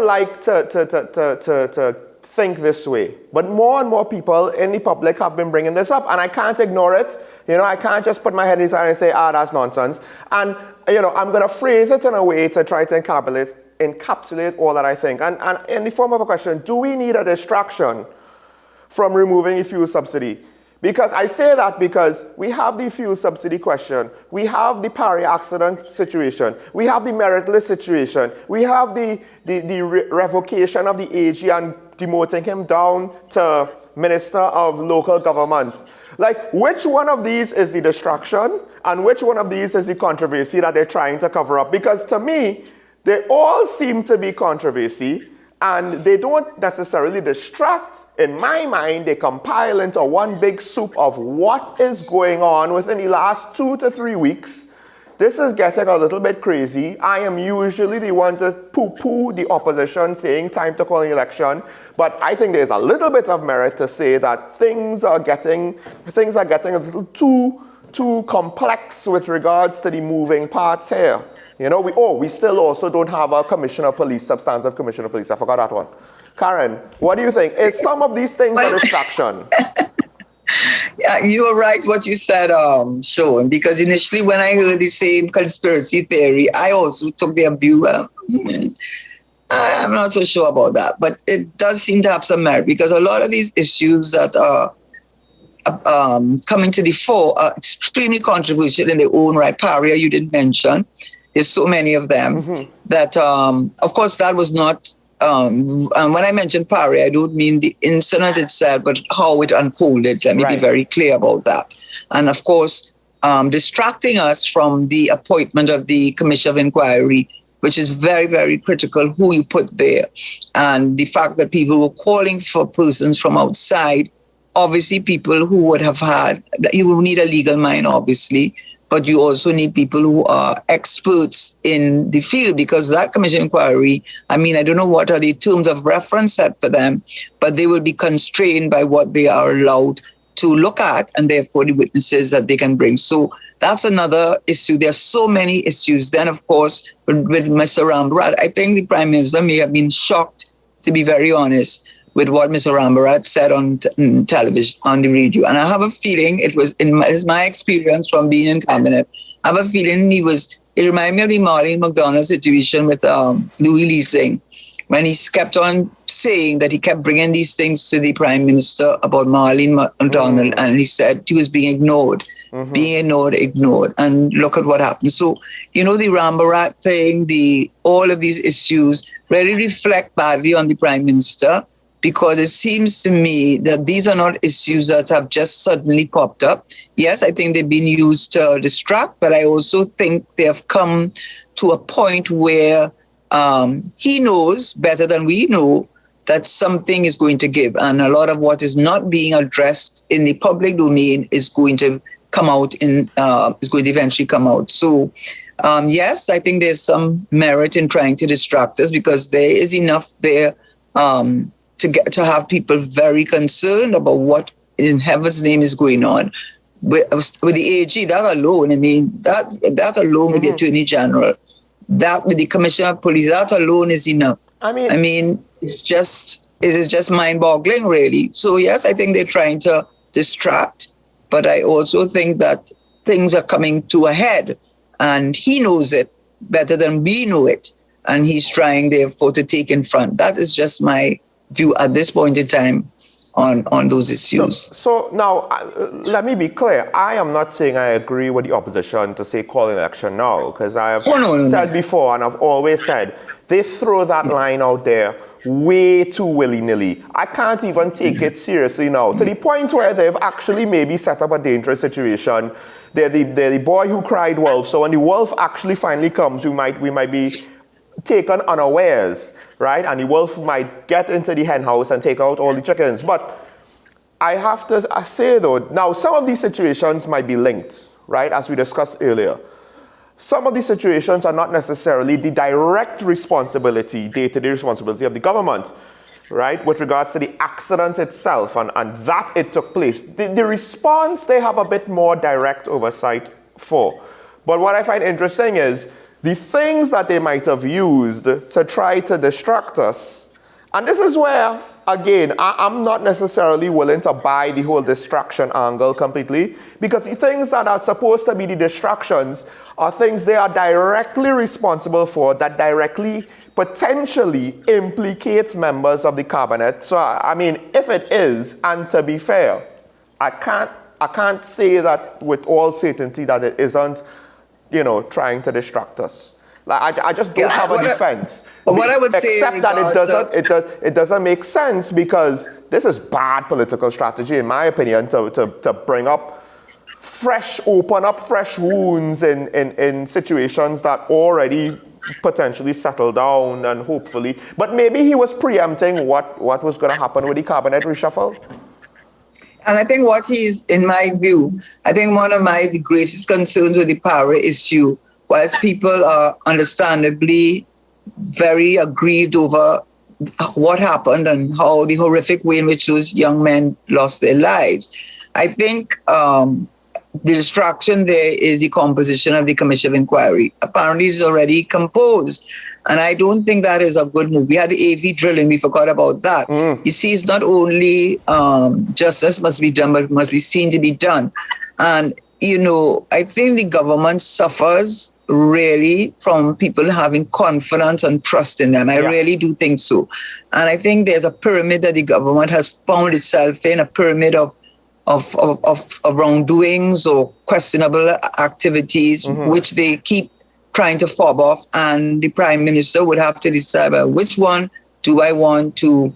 like to think this way. But more and more people in the public have been bringing this up, and I can't ignore it. I can't just put my head inside and say, that's nonsense. And, I'm going to phrase it in a way to try to encapsulate all that I think. And in the form of a question, do we need a distraction from removing the fuel subsidy? Because I say that because we have the fuel subsidy question, we have the Parry accident situation, we have the meritless situation, we have the revocation of the AG and demoting him down to Minister of Local Government. Like, which one of these is the distraction and which one of these is the controversy that they're trying to cover up? Because to me, they all seem to be controversy, and they don't necessarily distract. In my mind, they compile into one big soup of what is going on within the last 2 to 3 weeks. This is getting a little bit crazy. I am usually the one to poo-poo the opposition saying time to call an election, but I think there's a little bit of merit to say that things are getting a little too complex with regards to the moving parts here. We still also don't have a commissioner of police, substantive commissioner of police. I forgot that one. Karen, what do you think? Is some of these things a distraction? Yeah, you were right what you said, Sean, because initially when I heard the same conspiracy theory, I also took the view, I'm not so sure about that, but it does seem to have some merit because a lot of these issues that are coming to the fore are extremely controversial in their own right. Paria, you didn't mention. There's so many of them that, of course, that was not, and when I mention Paria, I don't mean the incident itself, but how it unfolded. Let me be very clear about that. And of course, distracting us from the appointment of the Commission of Inquiry, which is very, very critical who you put there. And the fact that people were calling for persons from outside, obviously people who would have had, you will need a legal mind, obviously, but you also need people who are experts in the field because that commission inquiry, I don't know what are the terms of reference set for them, but they will be constrained by what they are allowed to look at and therefore the witnesses that they can bring. So that's another issue. There are so many issues. Then, of course, with Mr. Rambarat, I think the Prime Minister may have been shocked, to be very honest, with what Mr. Rambarat said on television, on the radio. And I have a feeling it was, it's my experience from being in cabinet, I have a feeling it reminded me of the Marlene McDonald situation with Louis Leasing, when he kept on saying that he kept bringing these things to the Prime Minister about Marlene McDonald, and he said he was being ignored. being ignored. And look at what happened. So, the Rambarat thing, all of these issues really reflect badly on the Prime Minister, because it seems to me that these are not issues that have just suddenly popped up. Yes, I think they've been used to distract, but I also think they have come to a point where he knows better than we know that something is going to give. And a lot of what is not being addressed in the public domain is going to come out is going to eventually come out. So, yes, I think there's some merit in trying to distract us, because there is enough there to have people very concerned about what in heaven's name is going on with the AG. That alone, that alone with the Attorney General, that with the Commissioner of Police, that alone is enough. I mean, it is just mind-boggling, really. So yes, I think they're trying to distract, but I also think that things are coming to a head, and he knows it better than we know it, and he's trying, therefore, to take in front. That is just my view at this point in time on those issues. So now, let me be clear. I am not saying I agree with the opposition to say call an election now, because I have said before, and I've always said, they throw that line out there way too willy-nilly. I can't even take it seriously now, to the point where they've actually maybe set up a dangerous situation. They're the boy who cried wolf. So when the wolf actually finally comes, we might be taken unawares, right? And the wolf might get into the hen house and take out all the chickens. But I have to say, though, now some of these situations might be linked, right, as we discussed earlier. Some of these situations are not necessarily the direct responsibility, day-to-day responsibility of the government, right, with regards to the accident itself and that it took place. The response, they have a bit more direct oversight for. But what I find interesting is the things that they might have used to try to distract us. And this is where, again, I'm not necessarily willing to buy the whole distraction angle completely, because the things that are supposed to be the distractions are things they are directly responsible for, that directly, potentially implicates members of the cabinet. So, I mean, if it is, and to be fair, I can't say that with all certainty that it isn't, trying to distract us. Like I just don't have a defense. But what I would say, except that it doesn't make sense, because this is bad political strategy, in my opinion, to bring up open up fresh wounds in situations that already potentially settle down, and hopefully. But maybe he was preempting what was going to happen with the cabinet reshuffle. And I think in my view, I think one of the greatest concerns with the power issue, whilst people are understandably very aggrieved over what happened and how the horrific way in which those young men lost their lives, I think the distraction there is the composition of the Commission of Inquiry. Apparently it's already composed. And I don't think that is a good move. We had the AV drilling, we forgot about that. You see, it's not only justice must be done, but it must be seen to be done. And, I think the government suffers really from people having confidence and trust in them. I really do think so. And I think there's a pyramid that the government has found itself in, a pyramid of wrongdoings or questionable activities, which they keep trying to fob off, and the Prime Minister would have to decide which one do I want to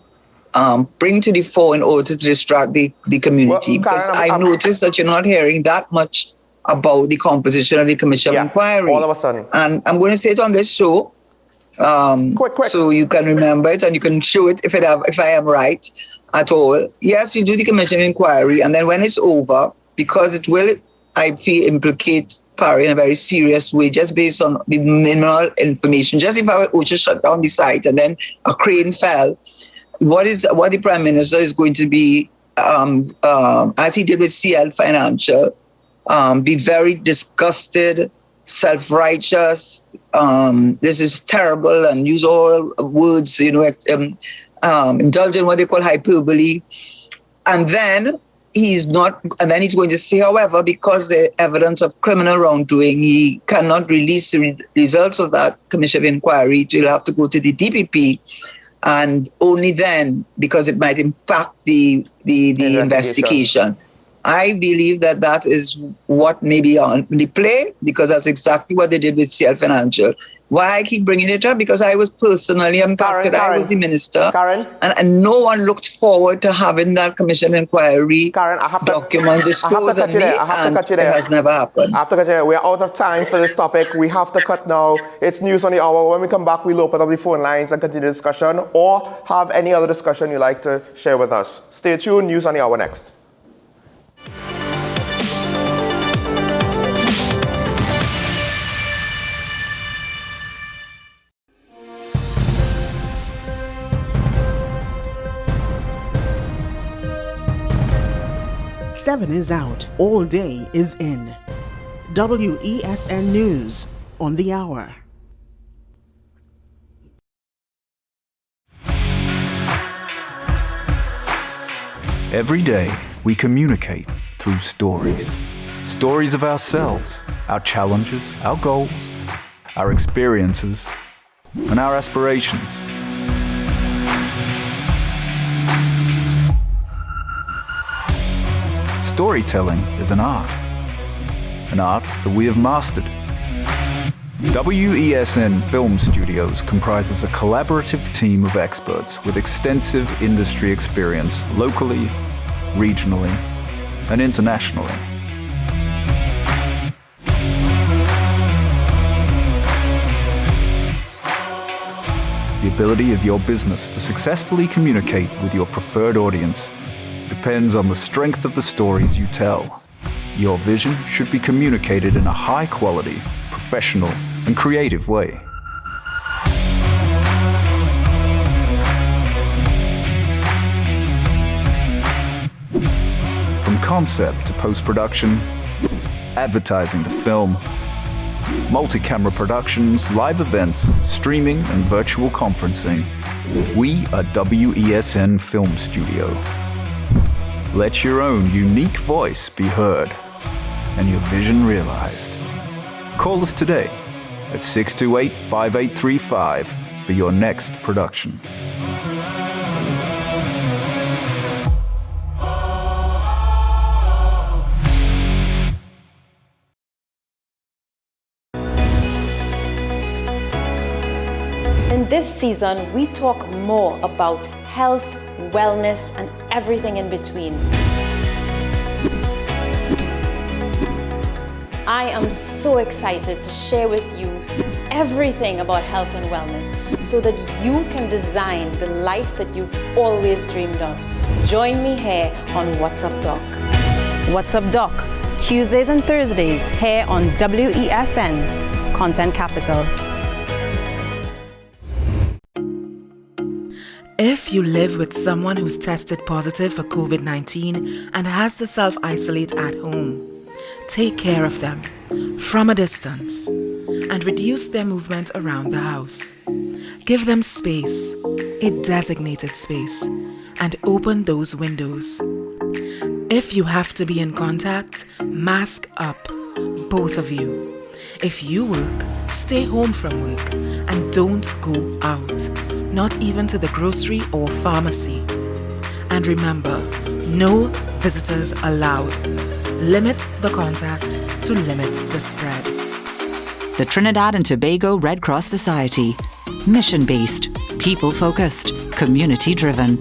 bring to the fore in order to distract the community. Because I noticed that you're not hearing that much about the composition of the Commission of Inquiry. All of a sudden. And I'm going to say it on this show, quick. So you can remember it and you can show it if I am right at all. Yes, you do the Commission of Inquiry, and then when it's over, because it will, I feel, implicate Parry in a very serious way, just based on the minimal information. Just if I would just shut down the site and then a crane fell, what the Prime Minister is going to be, as he did with CL Financial, be very disgusted, self-righteous, this is terrible, and use all words, indulge in what they call hyperbole. And then he's going to say, however, because the evidence of criminal wrongdoing, he cannot release the results of that Commission of Inquiry. It will have to go to the DPP. And only then, because it might impact the investigation. I believe that that is what may be on the play, because that's exactly what they did with CL Financial. Why I keep bringing it up? Because I was personally impacted. Karen, I was the minister. Karen. And no one looked forward to having that commission inquiry document disclosed on me, and it has never happened. I have to cut you there. We are out of time for this topic. We have to cut now. It's News on the Hour. When we come back, we'll open up the phone lines and continue the discussion, or have any other discussion you'd like to share with us. Stay tuned. News on the Hour next. Seven is out, all day is in. WESN News on the Hour. Every day, we communicate through stories. Stories of ourselves, our challenges, our goals, our experiences, and our aspirations. Storytelling is an art that we have mastered. WESN Film Studios comprises a collaborative team of experts with extensive industry experience locally, regionally, and internationally. The ability of your business to successfully communicate with your preferred audience depends on the strength of the stories you tell. Your vision should be communicated in a high-quality, professional, and creative way. From concept to post-production, advertising to film, multi-camera productions, live events, streaming, and virtual conferencing, we are WESN Film Studio. Let your own unique voice be heard and your vision realized. Call us today at 628-5835 for your next production. In this season, we talk more about health, wellness, and everything in between. I am so excited to share with you everything about health and wellness so that you can design the life that you've always dreamed of. Join me here on What's Up Doc. What's Up Doc? Tuesdays and Thursdays here on WESN, Content Capital. If you live with someone who's tested positive for COVID-19 and has to self-isolate at home, take care of them from a distance and reduce their movement around the house. Give them space, a designated space, and open those windows. If you have to be in contact, mask up, both of you. If you work, stay home from work and don't go out, not even to the grocery or pharmacy. And remember, no visitors allowed. Limit the contact to limit the spread. The Trinidad and Tobago Red Cross Society. Mission-based, people-focused, community-driven.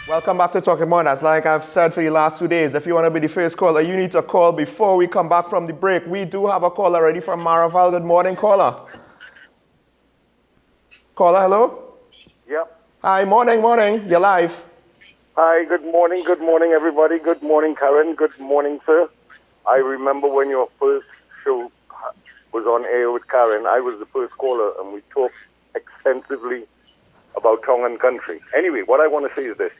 Welcome back to Talking Monarchs. Like I've said for the last 2 days, if you want to be the first caller, you need to call before we come back from the break. We do have a caller ready from Maraval. Good morning, caller. Caller, hello? Yep. Hi, morning. You're live. Hi, good morning, everybody. Good morning, Karen. Good morning, sir. I remember when your first show was on air with Karen, I was the first caller, and we talked extensively about Tongan country. Anyway, what I want to say is this.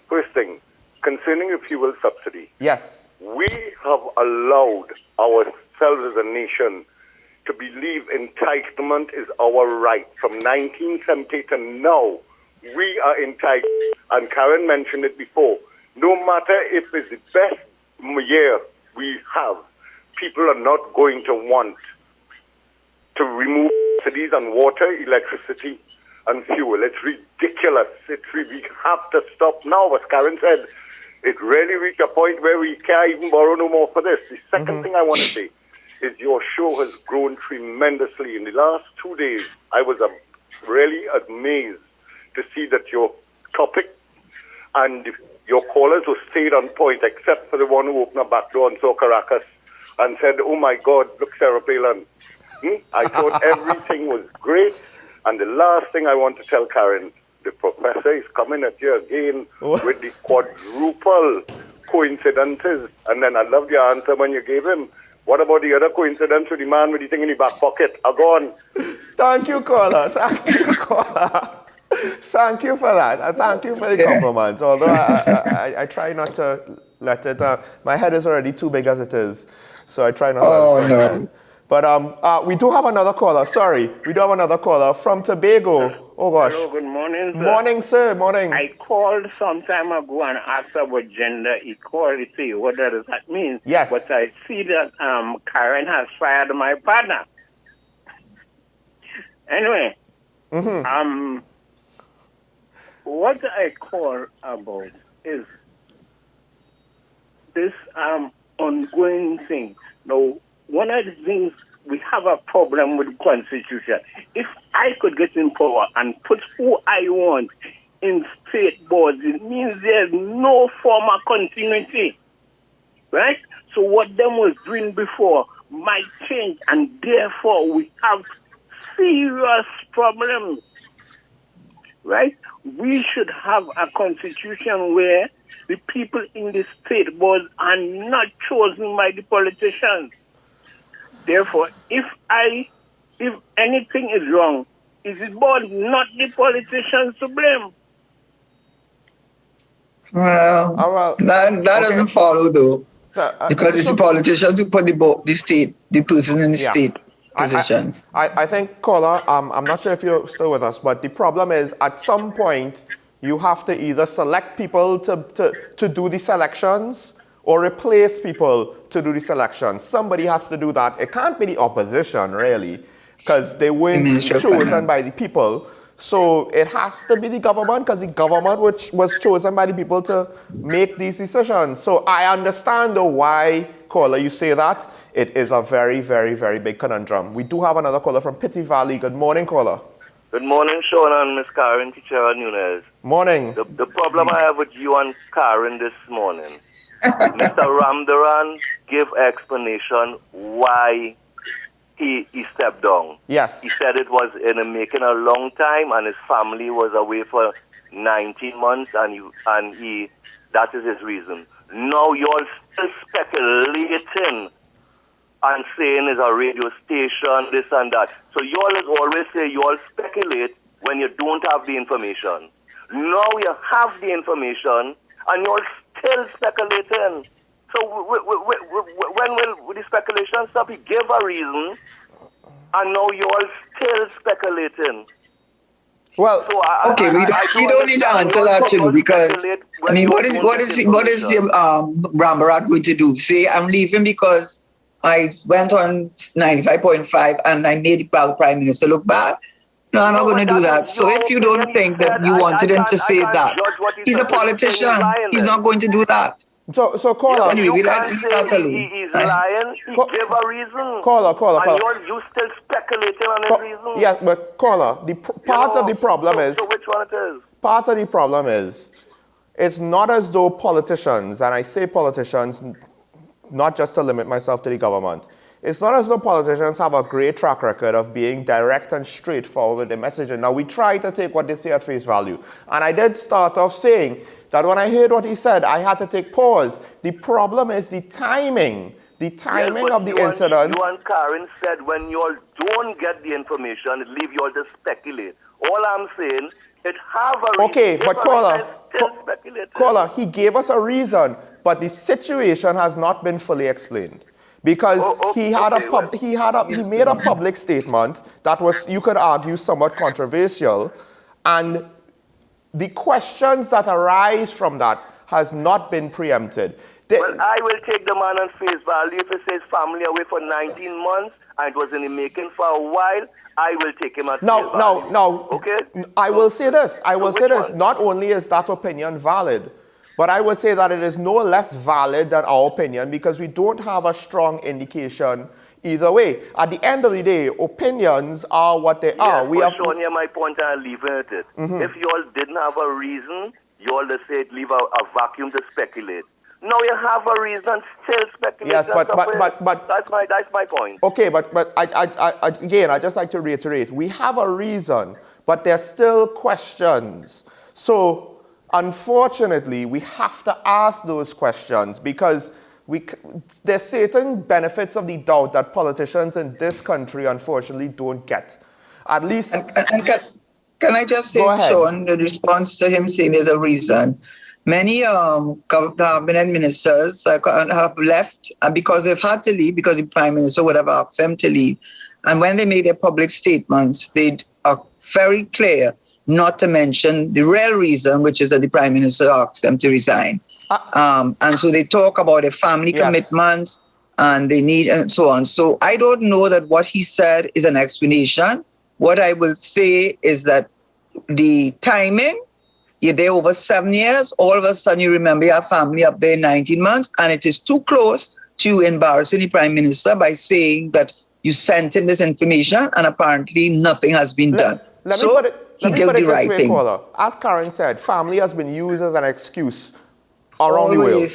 First thing, concerning a fuel subsidy. Yes. We have allowed ourselves as a nation to believe entitlement is our right. From 1970 to now, we are entitled. And Karen mentioned it before. No matter if it's the best year we have, people are not going to want to remove subsidies on water, electricity, and fuel. It's ridiculous. We have to stop now. As Karen said, it really reached a point where we can't even borrow no more for this. The second thing I want to say is your show has grown tremendously. In the last 2 days, I was really amazed to see that your topic and your callers who stayed on point, except for the one who opened a back door and saw Caracas and said, oh my God, look, Sarah Palin. I thought everything was great. And the last thing I want to tell Karen, the professor is coming at you again with the quadruple coincidences. And then I loved your answer when you gave him. What about the other coincidence with the man with the thing in the back pocket? Go on. Thank you, caller. Thank you, caller. Thank you for that. And thank you for the compliments. Although I try not to let it... my head is already too big as it is. So I try not to let it. But we do have another caller. Sorry. We do have another caller from Tobago. Oh, gosh. Hello, good morning, sir. Morning, sir. Morning. I called some time ago and asked about gender equality. What does that mean? Yes. But I see that Karen has fired my partner. Anyway, what I call about is this ongoing thing. Now, one of the things, we have a problem with the Constitution. If I could get in power and put who I want in state boards, it means there's no form of continuity, right? So what them was doing before might change, and therefore we have serious problems, right? We should have a constitution where the people in the state boards are not chosen by the politicians. Therefore, if anything is wrong, is it board, not the politicians to blame? Well, that doesn't follow though, because it's the politicians who put the person in the state positions. I think, caller, I'm not sure if you're still with us, but the problem is at some point you have to either select people to do the selections or replace people to do the selections. Somebody has to do that. It can't be the opposition, really, because they weren't chosen by the people. So it has to be the government, because the government which was chosen by the people to make these decisions. So I understand why, caller, you say that. It is a very, very, very big conundrum. We do have another caller from Pitty Valley. Good morning, caller. Good morning, Sean and Miss Karen, teacher Nunez. Morning. The problem I have with you and Karen this morning, Mr. Ramdaran gave explanation why he stepped down. Yes. He said it was in the making a long time, and his family was away for 19 months, and he that is his reason. Now you're still speculating and saying it's a radio station, this and that. So you all always say you all speculate when you don't have the information. Now you have the information, and you're still speculating. So when will the speculation stop? He gave a reason, and now you're still speculating. Well, so okay, we don't need to answer that, you know, because I mean, what is the Rambarat going to do? Say I'm leaving because I went on 95.5 and I made the Prime Minister look bad. No, I'm not going to do that. So if you don't think that you wanted him to say that, he's a politician. He's not going to do that. So caller. Anyway, we let that alone. He's lying. He gave a reason. Caller. And you still speculating on his reason. Yes, but caller, part of the problem is. So which one it is? Part of the problem is, it's not as though politicians, and I say politicians, not just to limit myself to the government. It's not as though politicians have a great track record of being direct and straightforward with their messaging. Now, we try to take what they say at face value. And I did start off saying that when I heard what he said, I had to take pause. The problem is the timing. The timing of the incident. You and Karen said when you all don't get the information, it leave you all to speculate. All I'm saying, it have a reason. Okay, but caller, he gave us a reason, but the situation has not been fully explained. Because he made a public statement that was, you could argue, somewhat controversial, and the questions that arise from that has not been preempted. Well, I will take the man on face value if it says family away for 19 months and it was in the making for a while, I will take him at face No. value. Okay? I will say this. Not only is that opinion valid, but I would say that it is no less valid than our opinion because we don't have a strong indication either way. At the end of the day, opinions are what they are. We have shown you my point and leaving it. If you all didn't have a reason, you all just said leave a vacuum to speculate. Now you have a reason, still speculate. Yes, but that's my point. Okay, but I just like to reiterate, we have a reason, but there's still questions. So, unfortunately, we have to ask those questions because there's certain benefits of the doubt that politicians in this country, unfortunately, don't get. At least... Can I just say, Sean, in response to him saying there's a reason, many cabinet ministers have left because they've had to leave because the Prime Minister would have asked them to leave. And when they made their public statements, they are very clear not to mention the real reason, which is that the Prime Minister asked them to resign. And so they talk about their family commitments and they need and so on. So I don't know that what he said is an explanation. What I will say is that the timing, you're there over 7 years, all of a sudden you remember your family up there in 19 months, and it is too close to embarrassing the Prime Minister by saying that you sent him this information and apparently nothing has been done. Let me put it this way, caller. As Karen said, family has been used as an excuse around the world.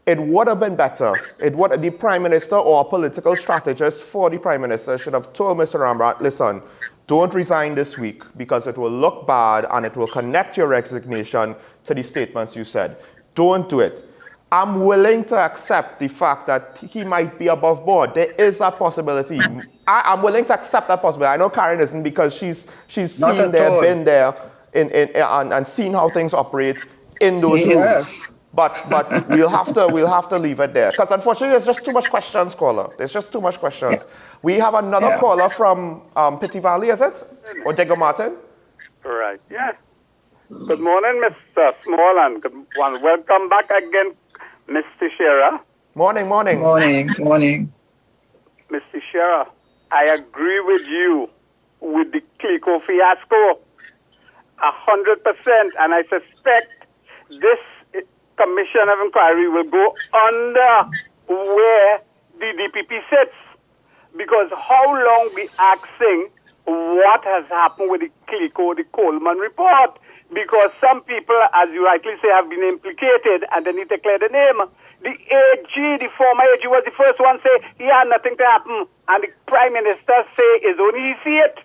It would have been better. The Prime Minister or a political strategist for the Prime Minister should have told Mr. Rembrandt, listen, don't resign this week because it will look bad and it will connect your resignation to the statements you said. Don't do it. I'm willing to accept the fact that he might be above board. There is a possibility. I'm willing to accept that possibility. I know Karen isn't because she's seen there, been there, and seen how things operate in those rooms. But we'll have to leave it there because unfortunately there's just too much questions, caller. There's just too much questions. We have another caller from Pitti Valley, is it? Or Diego Martin? Right. Yes. Good morning, Mr. Small, and welcome back again, Mr. Shearer. Morning. Morning. Mr. Shearer, I agree with you with the Clicquot fiasco 100%, and I suspect this Commission of Inquiry will go under where the DPP sits, because how long we asking what has happened with the Clicquot, the Coleman report, because some people, as you rightly say, have been implicated and they need to clear the name. The AG, the former AG, was the first one to say he had nothing to happen, and the Prime Minister say it's only he see it.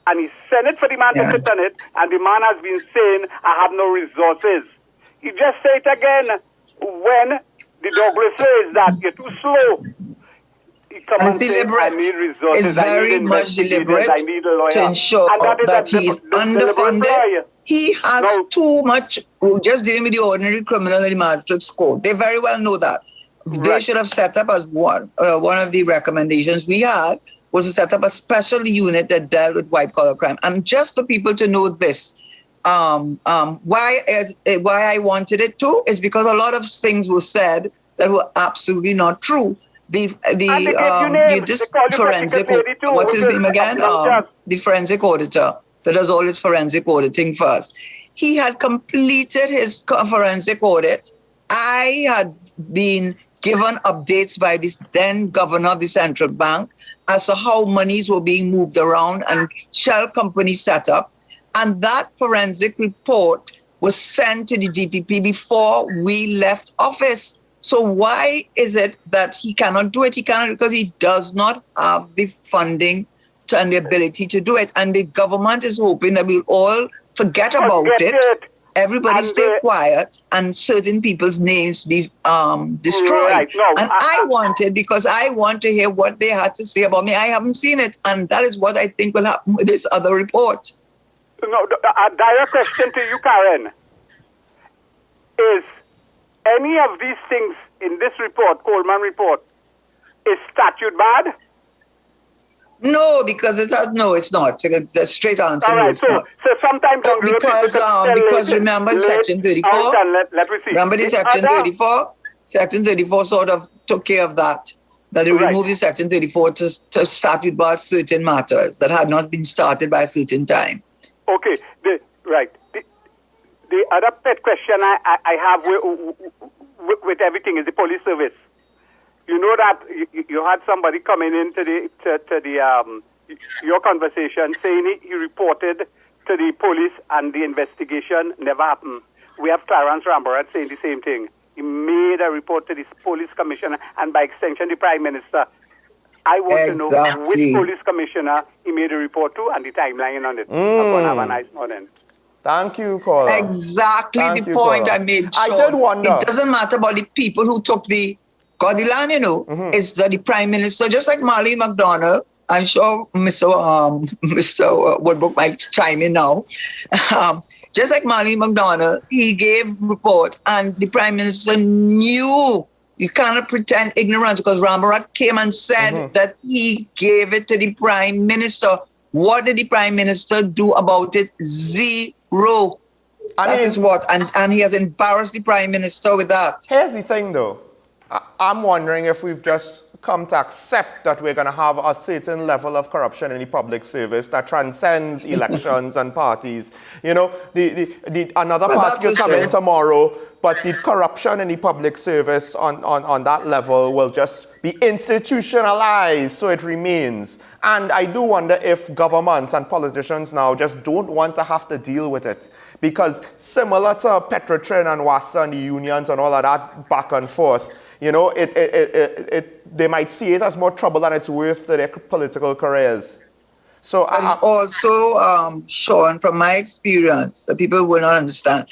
And he sent it for the man to sit on it, and the man has been saying, I have no resources. You just say it again when the Douglas says that you're too slow. And deliberate. It's very much deliberate to ensure that he is underfunded. He has too much, just dealing with the ordinary criminal in the magistrate's court. They very well know that. They should have set up as one of the recommendations we had was to set up a special unit that dealt with white-collar crime. And just for people to know this, why I wanted it to is because a lot of things were said that were absolutely not true. This forensic, what's his name again? The forensic auditor that does all his forensic auditing first. He had completed his forensic audit. I had been given updates by this then governor of the central bank as to how monies were being moved around and shell companies set up. And that forensic report was sent to the DPP before we left office. So why is it that he cannot do it? He cannot because he does not have the funding and the ability to do it. And the government is hoping that we'll all forget about it. Everybody stay quiet and certain people's names be destroyed. Right. No, and I wanted, because I want to hear what they had to say about me. I haven't seen it. And that is what I think will happen with this other report. No, a direct question to you, Karen. Is any of these things in this report, Coleman report, is statute bad? No, because it's not. It's a straight answer. All right, so sometimes because remember Section 34. Let me see. Remember the Section 34. Section 34 sort of took care of that. that they removed the Section 34 to start with about certain matters that had not been started by a certain time. Okay, the other pet question I have with everything is the police service. You know that you had somebody coming into your conversation saying he reported to the police and the investigation never happened. We have Clarence Rambarat saying the same thing. He made a report to the police commissioner and by extension the Prime Minister. I want to know which police commissioner he made a report to and the timeline on it. I'm going to have a nice morning. Thank you, caller. Exactly the point I made. Sean. I did wonder. It doesn't matter about the people who took the land, you know. It's the Prime Minister, just like Marlene McDonald. I'm sure Mr. Woodbrook might chime in now. Just like Marlene McDonald, he gave report, and the Prime Minister knew. You cannot pretend ignorance because Rambarat came and said that he gave it to the Prime Minister. What did the Prime Minister do about it? Zero. That is what, and he has embarrassed the Prime Minister with that. Here's the thing, though. I'm wondering if we've just come to accept that we're going to have a certain level of corruption in the public service that transcends elections and parties. You know, another party will come in tomorrow, but the corruption in the public service on that level will just be institutionalized, so it remains. And I do wonder if governments and politicians now just don't want to have to deal with it. Because similar to Petrotrin and WASA and the unions and all of that back and forth, you know, they might see it as more trouble than it's worth to their political careers. So also, Sean, from my experience, that people will not understand,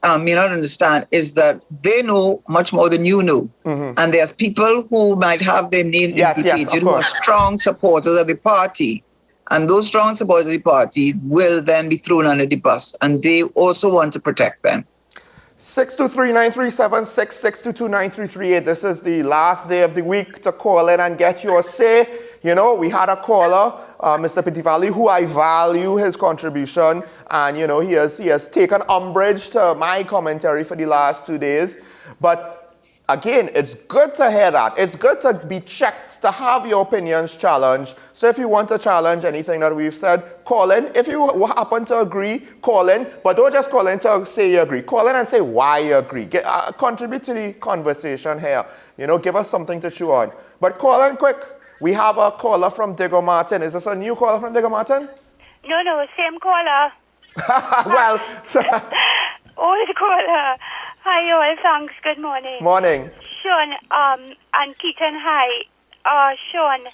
may not understand, is that they know much more than you know. And there's people who might have their name implicated who are strong supporters of the party. And those strong supporters of the party will then be thrown under the bus. And they also want to protect them. 623-937-6, 622-9338. This is the last day of the week to call in and get your say. You know, we had a caller, Mr. Pittivali, who I value his contribution. And, you know, he has taken umbrage to my commentary for the last 2 days. But again, it's good to hear that. It's good to be checked, to have your opinions challenged. So if you want to challenge anything that we've said, call in. If you happen to agree, call in. But don't just call in to say you agree. Call in and say why you agree. Contribute to the conversation here. You know, give us something to chew on. But call in quick. We have a caller from Diego Martin. Is this a new caller from Diego Martin? No, same caller. Well. Old caller. Hi, all. Thanks. Good morning. Morning. Sean, and Keaton, hi. Sean,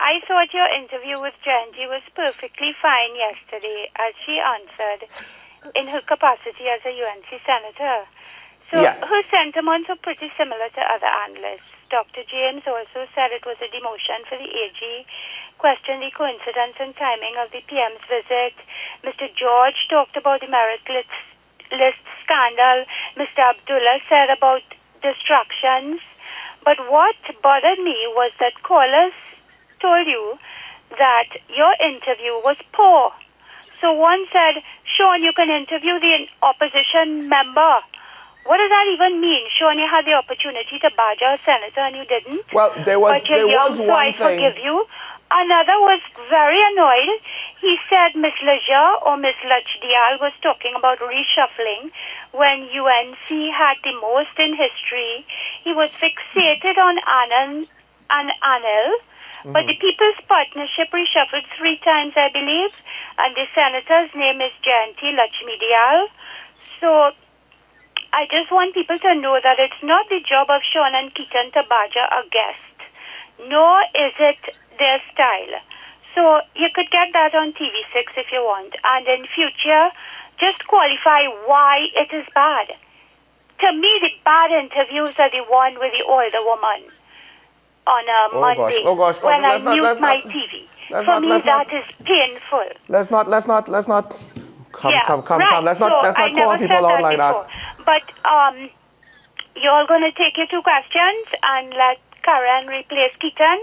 I thought your interview with Genty was perfectly fine yesterday as she answered in her capacity as a UNC senator. So her sentiments are pretty similar to other analysts. Dr. James also said it was a demotion for the AG, questioned the coincidence and timing of the PM's visit. Mr. George talked about the merit list scandal. Mr. Abdullah said about distractions. But what bothered me was that callers told you that your interview was poor. So one said, Sean, you can interview the opposition member. What does that even mean? Sean, you had the opportunity to badger a senator and you didn't. Well, there was so one I thing. forgive you. Another was very annoyed. He said Miss Leja or Miss Lachdial was talking about reshuffling when UNC had the most in history. He was fixated on Anand and Anil. But the People's Partnership reshuffled 3 times, I believe. And the senator's name is Jayanti Lakshmidial. So I just want people to know that it's not the job of Sean and Keaton to badger a guest, nor is it their style. So you could get that on TV6 if you want. And in future, just qualify why it is bad. To me, the bad interviews are the one with the older woman on a Monday when I mute my TV. For me, that is painful. Let's not. Come. Let's not call people out like that. But you're going to take your 2 questions and let Karen replace Keaton?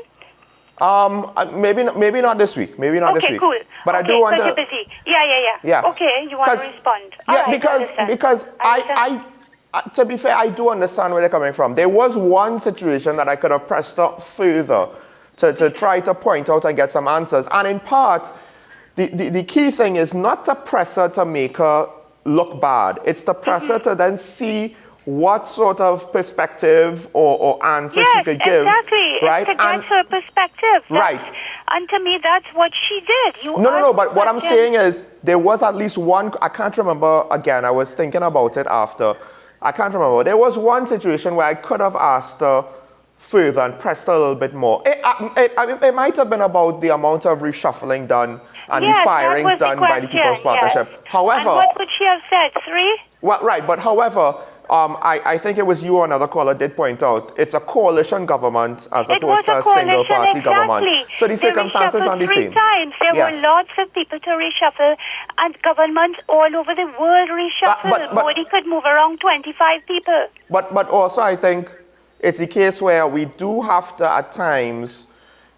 Maybe not this week. Maybe not this week. Okay, cool. But I do want to. You're busy. Yeah. Okay, you want to respond. Yeah, because To be fair, I do understand where they're coming from. There was one situation that I could have pressed up further to try to point out and get some answers. And in part, the key thing is not to press her to make her look bad. It's to press her to then see what sort of perspective or answer she could give. Exactly. Right? It's to get her perspective. Right. And to me, that's what she did. No, but what I'm saying is there was at least one, I can't remember, again, I was thinking about it after. I can't remember. There was one situation where I could have asked her further and pressed her a little bit more. It might have been about the amount of reshuffling done and the firings done by the People's Partnership. Yes. However... And what would she have said? 3? Well, right, but however... I think it was you or another caller did point out it's a coalition government as opposed to a single party government. So the circumstances are the same. 3 times. There were lots of people to reshuffle, and governments all over the world reshuffle. But Modi could move around 25 people. But also I think it's a case where we do have to at times,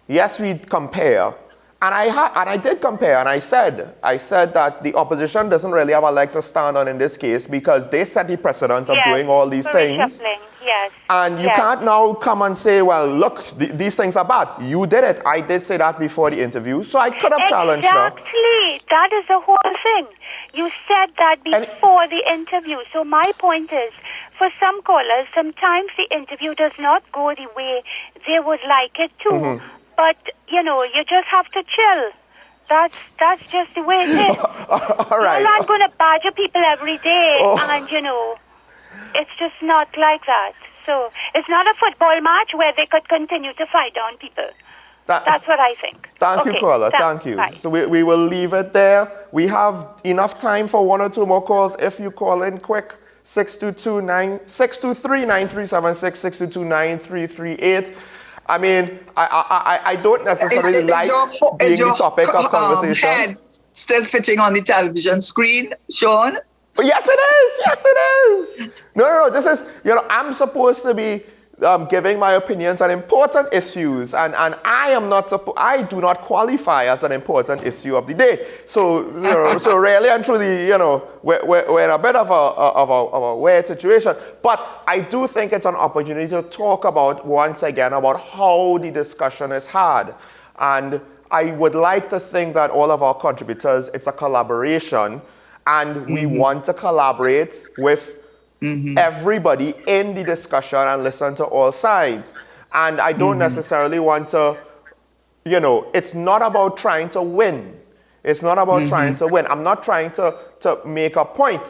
yes, we compare. And I did compare, and I said that the opposition doesn't really have a leg to stand on in this case because they set the precedent of doing all these things. Yes. And you can't now come and say, well, look, these things are bad. You did it. I did say that before the interview, so I could have challenged her. Exactly. That is the whole thing. You said that before the interview. So my point is, for some callers, sometimes the interview does not go the way they would like it to. Mm-hmm. But, you just have to chill. That's just the way it is. All right. You're not going to badger people every day, and, it's just not like that. So it's not a football match where they could continue to fight down people. That's what I think. Thank you, caller. Thank you. Bye. So we will leave it there. We have enough time for 1 or 2 more calls. If you call in quick, 623-9376, 622-9338. I mean, I don't necessarily like being the topic of conversation. Head still fitting on the television screen, Sean? Yes, it is. Yes, it is. No. This is, I'm supposed to be giving my opinions on important issues, and I do not qualify as an important issue of the day. So, so really and truly, we're in a bit of a weird situation. But I do think it's an opportunity to talk once again about how the discussion is had. And I would like to think that all of our contributors, it's a collaboration, and we want to collaborate with everybody in the discussion and listen to all sides. And I don't necessarily want to, it's not about trying to win. It's not about trying to win. I'm not trying to make a point.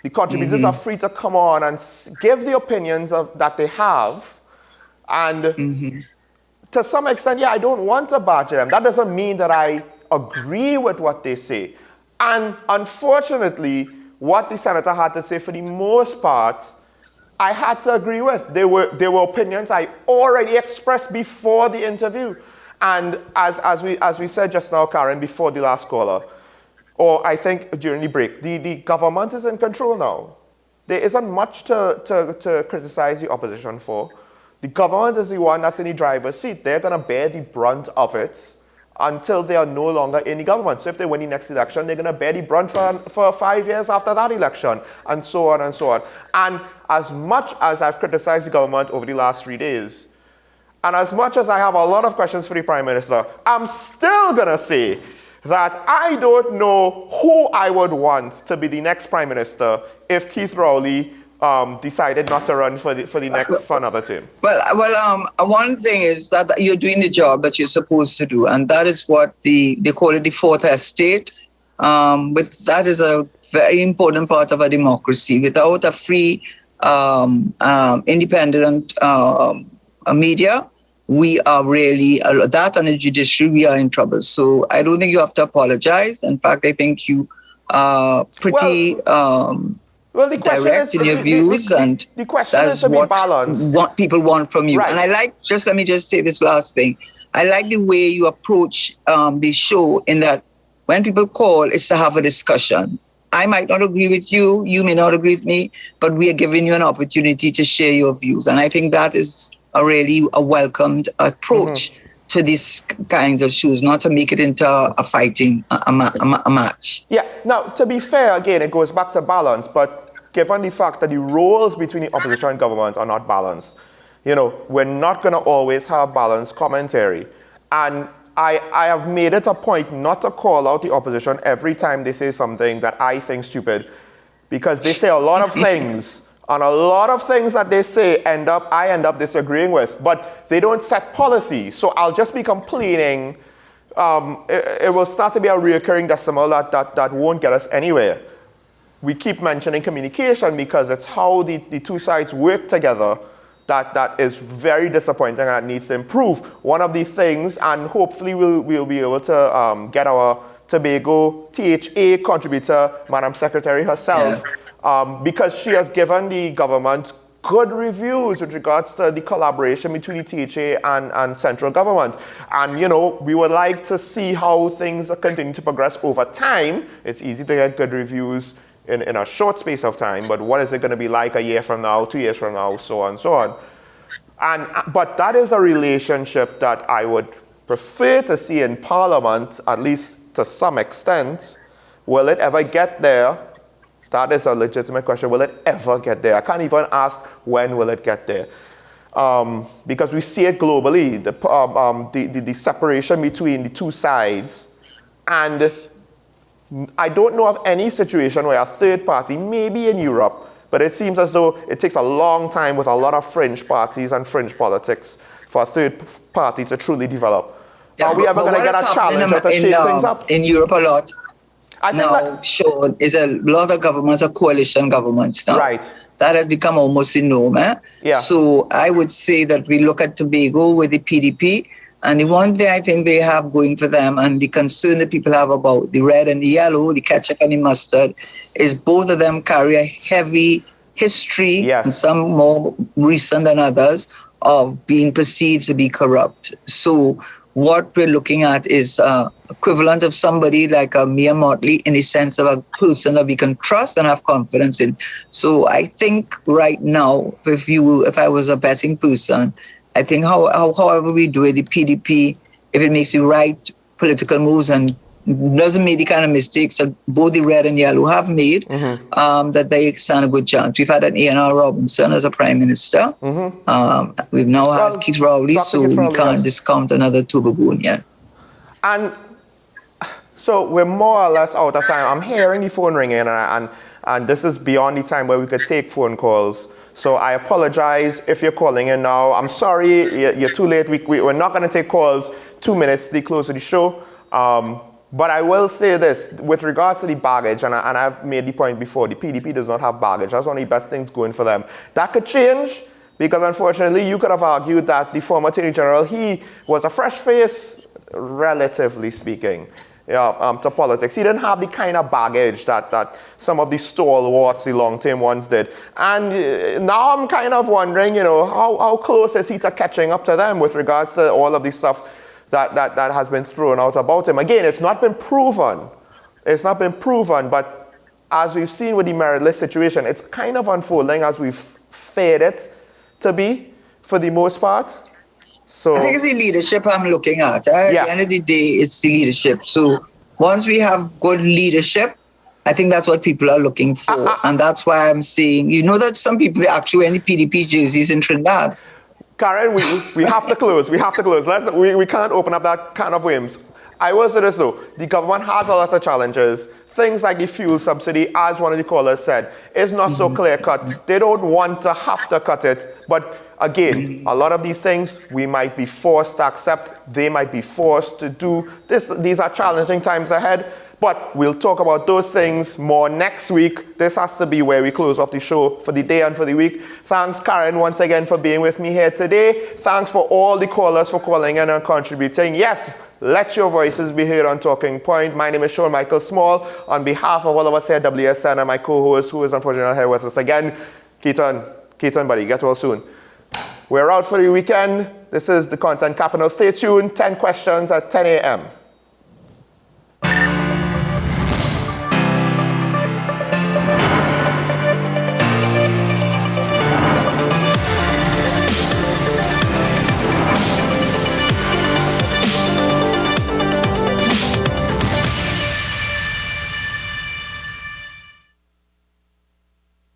The contributors are free to come on and give the opinions that they have. And to some extent, I don't want to badger them. That doesn't mean that I agree with what they say. And unfortunately, what the senator had to say, for the most part, I had to agree with. There were opinions I already expressed before the interview. And as we said just now, Karen, before the last caller, or I think during the break, the government is in control now. There isn't much to criticize the opposition for. The government is the one that's in the driver's seat. They're going to bear the brunt of it until they are no longer in the government. So if they win the next election, they're going to bear the brunt for 5 years after that election, and so on and so on. And as much as I've criticized the government over the last 3 days, and as much as I have a lot of questions for the Prime Minister, I'm still going to say that I don't know who I would want to be the next Prime Minister if Keith Rowley decided not to run for another term. Well, one thing is that you're doing the job that you're supposed to do, and that is what they call it the fourth estate. That is a very important part of a democracy. Without a free, independent media, we are really, that and the judiciary, we are in trouble. So I don't think you have to apologize. In fact, I think you are pretty... the question direct in your views, and the question is to be balanced. What people want from you. Right. And I like, let me just say this last thing. I like the way you approach the show, in that when people call, it's to have a discussion. I might not agree with you, you may not agree with me, but we are giving you an opportunity to share your views. And I think that is a really welcomed approach to these kinds of shows, not to make it into a fighting, a match. Yeah. Now, to be fair, again, it goes back to balance, but given the fact that the roles between the opposition and government are not balanced. You know, we're not going to always have balanced commentary. And I have made it a point not to call out the opposition every time they say something that I think stupid, because they say a lot of things, and a lot of things that they say I end up disagreeing with, but they don't set policy. So I'll just be complaining. It will start to be a recurring decimal that won't get us anywhere. We keep mentioning communication because it's how the two sides work together that is very disappointing and needs to improve. One of the things, and hopefully we'll be able to get our Tobago THA contributor, Madam Secretary herself, because she has given the government good reviews with regards to the collaboration between the THA and central government. And, you know, we would like to see how things continue to progress over time. It's easy to get good reviews in a short space of time, but what is it going to be like a year from now, 2 years from now, so on and so on. But that is a relationship that I would prefer to see in Parliament, at least to some extent. Will it ever get there? That is a legitimate question. Will it ever get there? I can't even ask when will it get there. Because we see it globally, the separation between the two sides. And I don't know of any situation where a third party, maybe in Europe, but it seems as though it takes a long time with a lot of fringe parties and fringe politics for a third party to develop. Are we ever going to get a challenge to shake things up? In Europe a lot now, Sean, is a lot of governments are coalition governments now. Right. That has become almost a norm. Yeah. So I would say that we look at Tobago with the PDP, and the one thing I think they have going for them, and the concern that people have about the red and the yellow, the ketchup and the mustard, is both of them carry a heavy history, and some more recent than others, of being perceived to be corrupt. So what we're looking at is equivalent of somebody like a Mia Motley in the sense of a person that we can trust and have confidence in. So I think right now, if I was a betting person, I think however we do it, the PDP, if it makes the right political moves and doesn't make the kind of mistakes that both the red and yellow have made, that they stand a good chance. We've had an A.N.R. Robinson as a prime minister. We've now had Keith Rowley, so we can't discount another Tobagonian. And so we're more or less out of time. I'm hearing the phone ringing, and this is beyond the time where we could take phone calls. So I apologize if you're calling in now. I'm sorry, you're too late. We're not going to take calls 2 minutes to close to the show. But I will say this, with regards to the baggage, and I've made the point before, the PDP does not have baggage. That's one of the best things going for them. That could change, because unfortunately you could have argued that the former Attorney General, he was a fresh face, relatively speaking, to politics. He didn't have the kind of baggage that some of the stalwarts, the long-term ones did. And now I'm kind of wondering, how close is he to catching up to them with regards to all of this stuff that has been thrown out about him. Again, it's not been proven. It's not been proven, but as we've seen with the meritless situation, it's kind of unfolding as we've feared it to be, for the most part. So I think it's the leadership I'm looking at. At the end of the day, it's the leadership. So once we have good leadership, I think that's what people are looking for. And that's why I'm saying, that some people actually wear the PDP jerseys in Trinidad. Karen, we have to close. We have to close. We can't open up that can of worms. I will say this though, the government has a lot of challenges. Things like the fuel subsidy, as one of the callers said, is not so clear-cut. They don't want to have to cut it. But again, a lot of these things we might be forced to accept. They might be forced to do this. These are challenging times ahead. But we'll talk about those things more next week. This has to be where we close off the show for the day and for the week. Thanks, Karen, once again for being with me here today. Thanks for all the callers for calling in and contributing. Yes, let your voices be heard on Talking Point. My name is Sean Michael Small. On behalf of all of us here at WSN and my co-host, who is unfortunately here with us again, Keaton, buddy, get well soon. We're out for the weekend. This is the Content Capital. Stay tuned. 10 questions at 10 a.m.